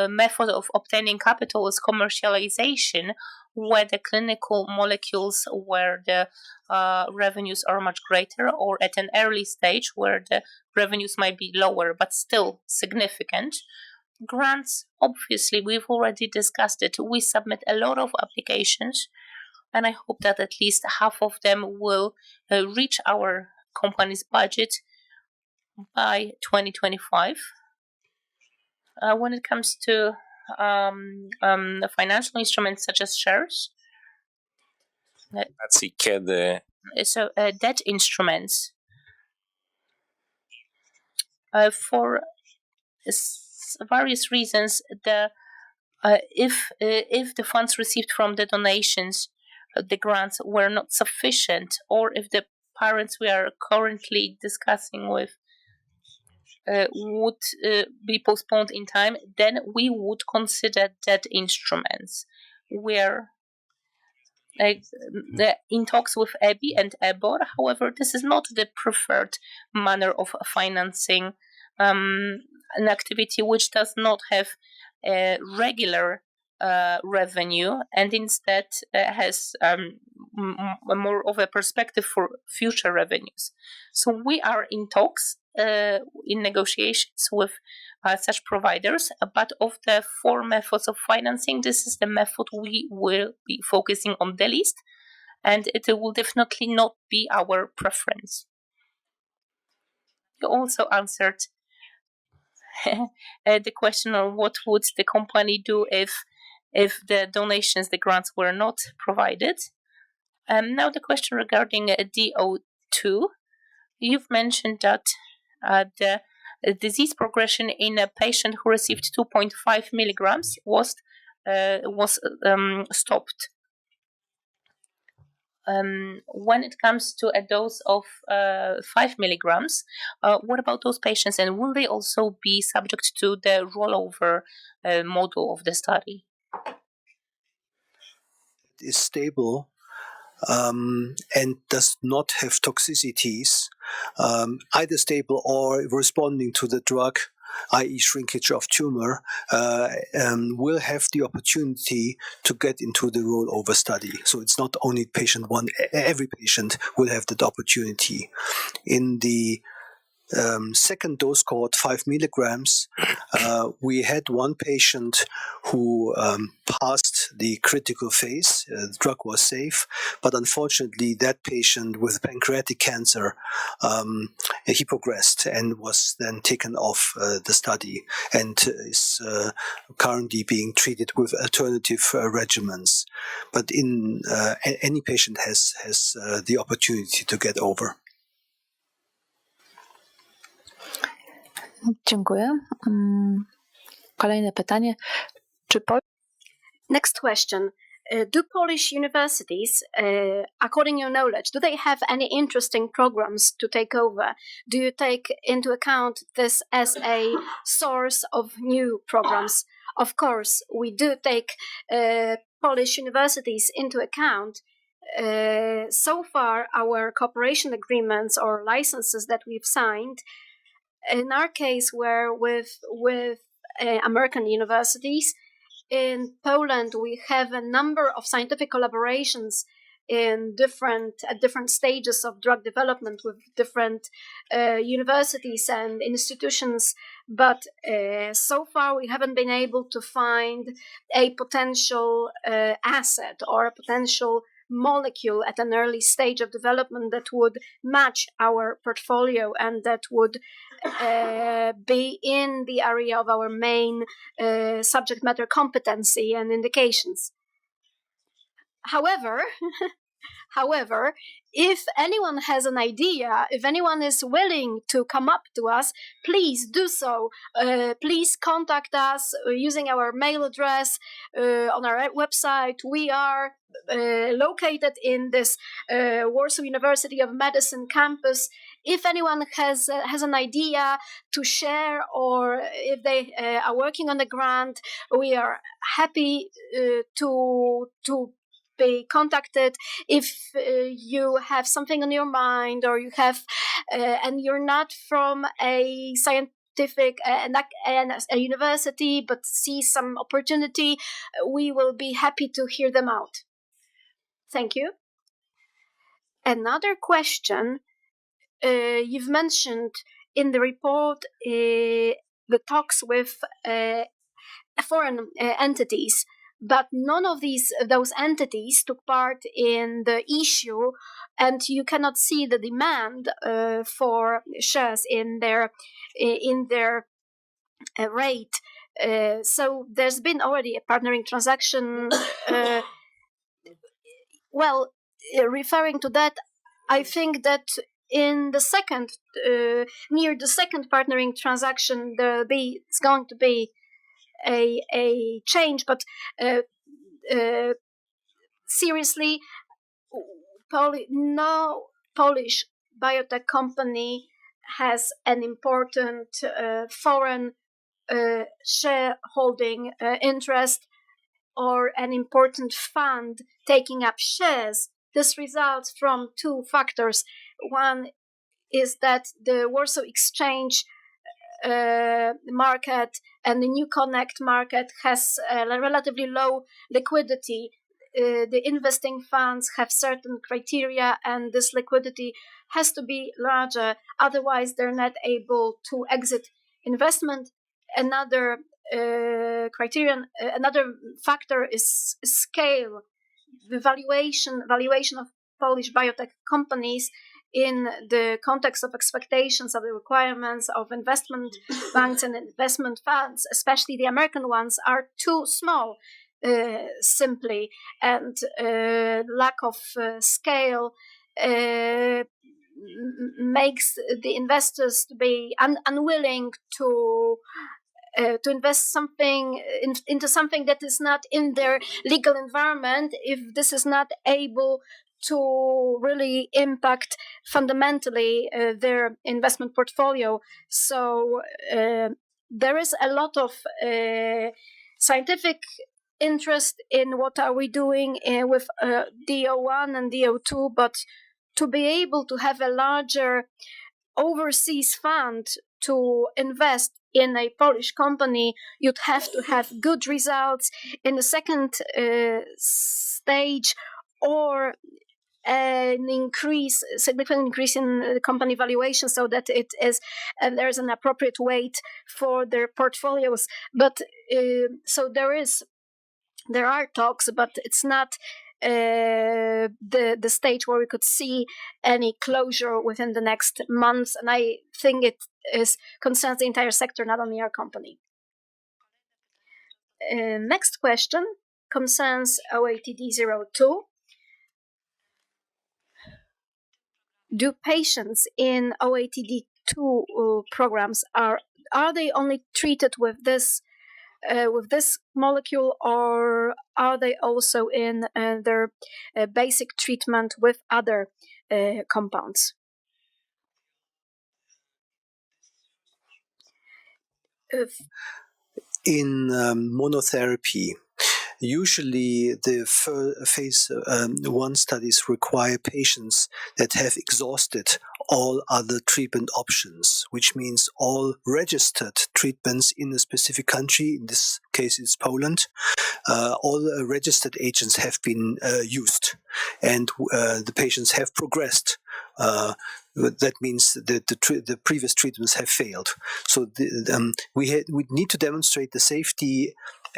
method of obtaining capital is commercialization, where the clinical molecules, where the revenues are much greater, or at an early stage where the revenues might be lower but still significant. Grants, obviously, we've already discussed it. We submit a lot of applications, and I hope that at least half of them will reach our company's budget by 2025. When it comes to the financial instruments such as shares, so debt instruments, for various reasons, if the funds received from the donations, the grants were not sufficient, or if the parents we are currently discussing with would be postponed in time, then we would consider debt instruments. We're in talks with EBI and EBOR. However, this is not the preferred manner of financing an activity which does not have a regular revenue, and instead has more of a perspective for future revenues. So we are in talks, in negotiations with such providers, but of the 4 methods of financing, this is the method we will be focusing on the least, and it will definitely not be our preference. You also answered the question on what would the company do if the donations, the grants were not provided. Now the question regarding DO2. You've mentioned that the disease progression in a patient who received 2.5 milligrams was stopped. When it comes to a dose of 5 milligrams, what about those patients, and will they also be subject to the rollover model of the study? It is stable and does not have toxicities, either stable or responding to the drug, i.e. shrinkage of tumor, will have the opportunity to get into the rollover study. So it's not only patient one, every patient will have that opportunity. In the second dose cohort, 5 milligrams, we had one patient who passed the critical phase. The drug was safe, but unfortunately that patient with pancreatic cancer, he progressed and was then taken off the study and is currently being treated with alternative regimens. But any patient has the opportunity to get over. Dziękuję. Kolejne pytanie. Next question. Do Polish universities, according to your knowledge, do they have any interesting programs to take over? Do you take into account this as a source of new programs? Of course, we do take Polish universities into account. So far, our cooperation agreements or licenses that we've signed, in our case, were with American universities. In Poland, we have a number of scientific collaborations at different stages of drug development with different universities and institutions. But so far, we haven't been able to find a potential asset or a potential molecule at an early stage of development that would match our portfolio and that would be in the area of our main subject matter competency and indications. However, if anyone has an idea, if anyone is willing to come up to us, please do so. Please contact us using our mail address on our website. We are located in this Warsaw University of Medicine campus. If anyone has an idea to share, or if they are working on a grant, we are happy to be contacted. If you have something on your mind, or you have and you're not from a scientific and a university but see some opportunity, we will be happy to hear them out. Thank you. Another question. You've mentioned in the report the talks with foreign entities, but none of those entities took part in the issue, and you cannot see the demand for shares in their rate. So there's been already a partnering transaction. Well, referring to that, I think that in the second, near the second partnering transaction, it's going to be a change. But seriously, no Polish biotech company has an important foreign shareholding interest or an important fund taking up shares. This results from two factors. One is that the Warsaw Exchange market and the New Connect market has a relatively low liquidity. the investing funds have certain criteria, and this liquidity has to be larger. Otherwise, they're not able to exit investment. Another criterion, another factor is scale. The valuation of Polish biotech companies in the context of expectations of the requirements of investment banks and investment funds, especially the American ones, are too small, simply, and lack of scale makes the investors to be unwilling to invest into something that is not in their legal environment if this is not able to really impact fundamentally their investment portfolio. So there is a lot of scientific interest in what are we doing with DO1 and DO2, but to be able to have a larger overseas fund to invest in a Polish company, you'd have to have good results in the second stage, or an significant increase in the company valuation, so that it is, and there's an appropriate weight for their portfolios. But so there are talks, but it's not the stage where we could see any closure within the next months, and I think it concerns the entire sector, not only our company. Next question concerns OATD02. Do patients in OATD2 programs are they only treated with this molecule, or are they also in their basic treatment with other compounds? In monotherapy, usually the phase 1 studies require patients that have exhausted all other treatment options, which means all registered treatments in a specific country. In this case, it's Poland. All registered agents have been used, and the patients have progressed. That means that the previous treatments have failed. So we need to demonstrate the safety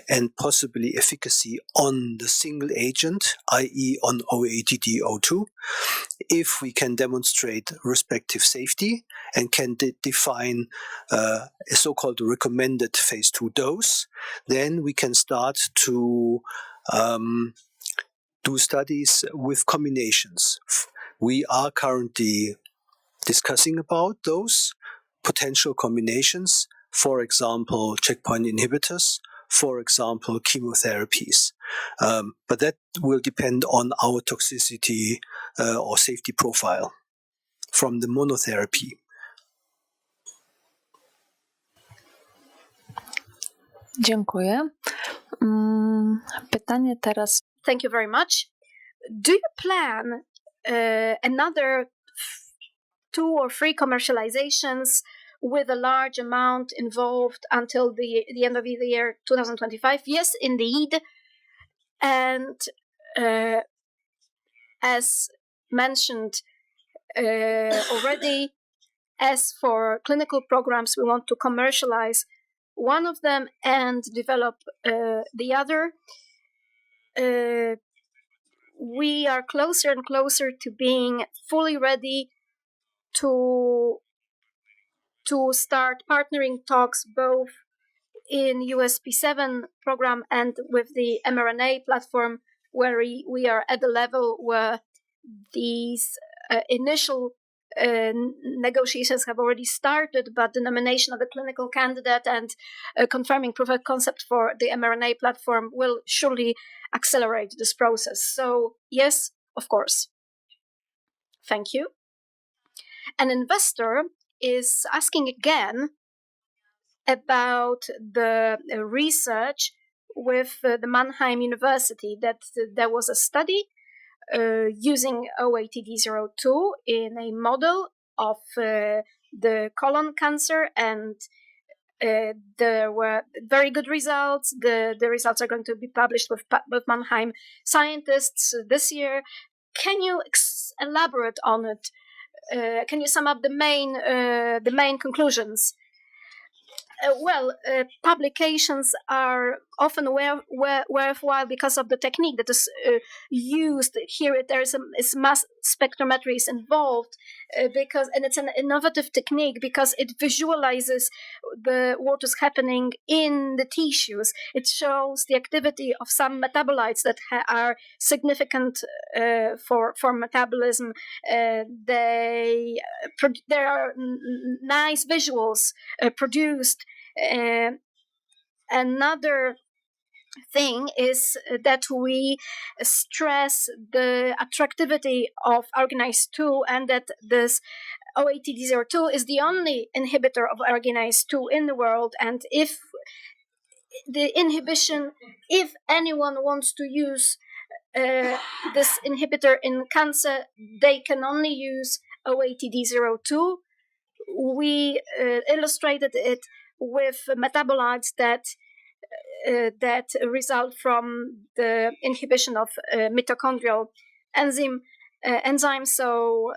and possibly efficacy on the single agent, i.e. on OATD02. If we can demonstrate respective safety and can define a so-called recommended phase 2 dose, then we can start to do studies with combinations. We are currently discussing about those potential combinations, for example, checkpoint inhibitors, for example, chemotherapies. But that will depend on our toxicity or safety profile from the monotherapy. Dziękuję. Pytanie teraz. Thank you very much. Do you plan another 2 or 3 commercializations with a large amount involved until the end of the year 2025? Yes, indeed. And as mentioned already, as for clinical programs, we want to commercialize one of them and develop the other. We are closer and closer to being fully ready to start partnering talks both in USP7 program and with the mRNA platform, where we are at the level where these initial negotiations have already started, but the nomination of the clinical candidate and confirming proof of concept for the mRNA platform will surely accelerate this process. So yes, of course. Thank you. An investor is asking again about the research with the Mannheim University, that there was a study using OATD02 in a model of the colon cancer, and there were very good results. The results are going to be published with Mannheim scientists this year. Can you elaborate on it? Can you sum up the main conclusions? Publications are often worthwhile because of the technique that is used here. Is mass spectrometry is involved and it's an innovative technique because it visualizes what is happening in the tissues. It shows the activity of some metabolites that are significant for metabolism. There are nice visuals produced. Another thing is that we stress the attractivity of Arginase 2 and that this OATD02 is the only inhibitor of Arginase 2 in the world. And if the inhibition, if anyone wants to use this inhibitor in cancer, they can only use OATD02. We illustrated it with metabolites that result from the inhibition of mitochondrial enzyme. So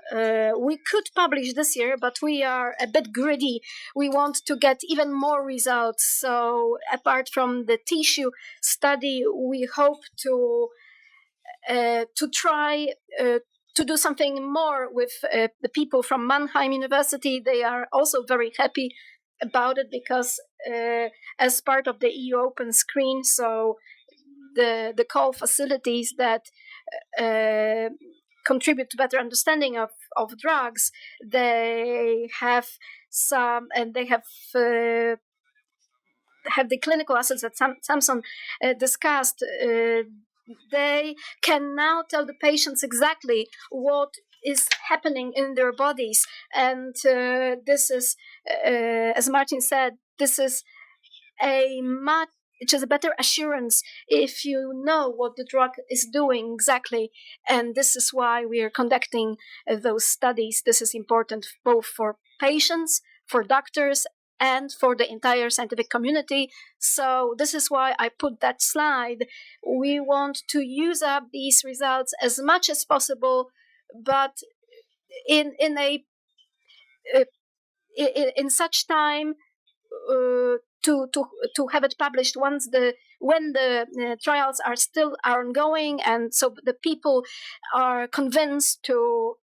we could publish this year, but we are a bit greedy. We want to get even more results. So apart from the tissue study, we hope to try to do something more with the people from Mannheim University. They are also very happy about it because as part of the EU Open Screen, so the core facilities that contribute to better understanding of drugs, they have some, and they have the clinical assets that Samson discussed. They can now tell the patients exactly what is happening in their bodies. And this is, as Martin said, this is which is a better assurance if you know what the drug is doing exactly. And this is why we are conducting those studies. This is important both for patients, for doctors, and for the entire scientific community. So this is why I put that slide. We want to use up these results as much as possible, but in such time to have it published when the trials are still ongoing, and so the people are convinced to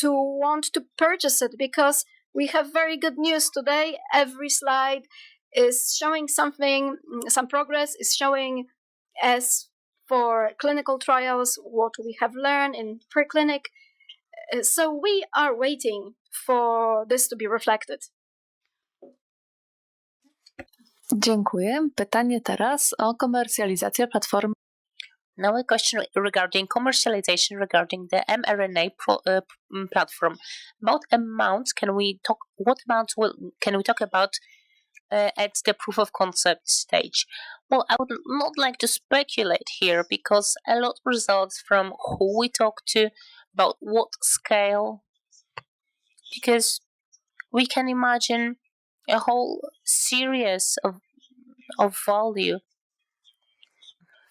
want to purchase it, because we have very good news today. Every slide is showing something, some progress is showing, as for clinical trials, what we have learned in preclinic. So we are waiting for this to be reflected. Dziękuję. Pytanie teraz o komercjalizację platformy. Now a question regarding commercialization regarding the mRNA platform. What amounts can we talk about at the proof of concept stage? Well, I would not like to speculate here because a lot results from who we talk to, about what scale, because we can imagine a whole series of value.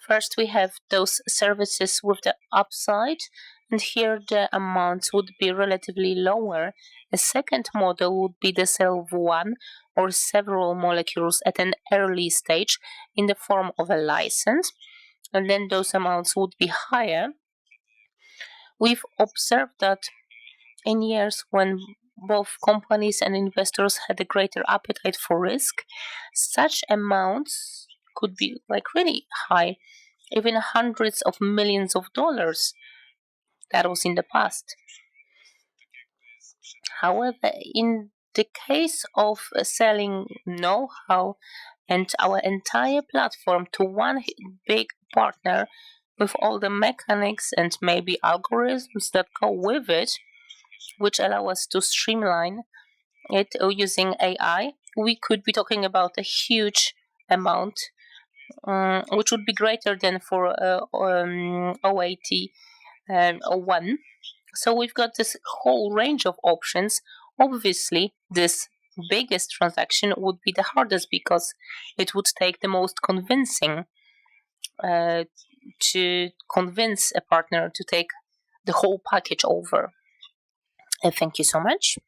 First, we have those services with the upside, and here the amounts would be relatively lower. A second model would be the sale of one or several molecules at an early stage in the form of a license, and then those amounts would be higher. We've observed that in years when both companies and investors had a greater appetite for risk, such amounts could be really high, even hundreds of millions of dollars. That was in the past. However, in the case of selling know-how and our entire platform to one big partner with all the mechanics and maybe algorithms that go with it, which allow us to streamline it using AI, we could be talking about a huge amount, which would be greater than for OAT01. So we've got this whole range of options. Obviously, this biggest transaction would be the hardest because it would take the most convincing to convince a partner to take the whole package over. Thank you so much.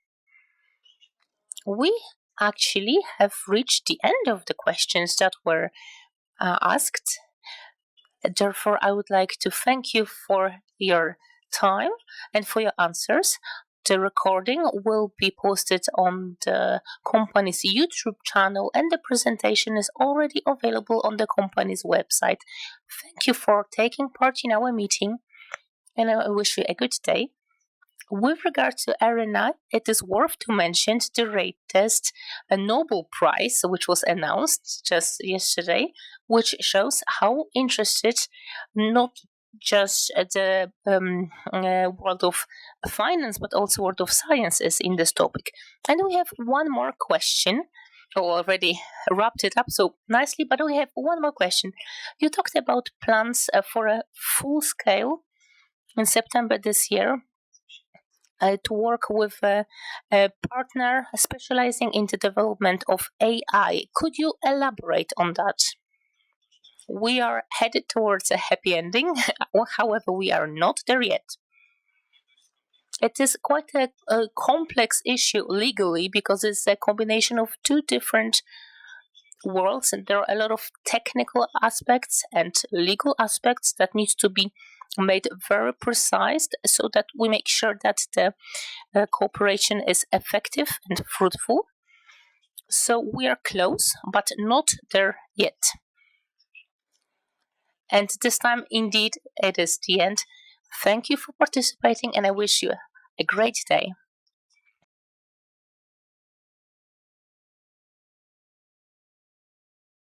We actually have reached the end of the questions that were asked. Therefore, I would like to thank you for your time and for your answers. The recording will be posted on the company's YouTube channel, and the presentation is already available on the company's website. Thank you for taking part in our meeting, and I wish you a good day. With regard to Arena, it is worth to mention the latest Nobel Prize, which was announced just yesterday, which shows how interested not just the world of finance, but also world of science is in this topic. And we have one more question. Already wrapped it up so nicely, but we have one more question. You talked about plans for a full scale in September this year to work with a partner specializing in the development of AI. Could you elaborate on that? We are headed towards a happy ending, however, we are not there yet. It is quite a complex issue legally because it's a combination of two different worlds, and there are a lot of technical aspects and legal aspects that need to be made very precise so that we make sure that the cooperation is effective and fruitful. So we are close, but not there yet. And this time, indeed, it is the end. Thank you for participating, and I wish you a great day.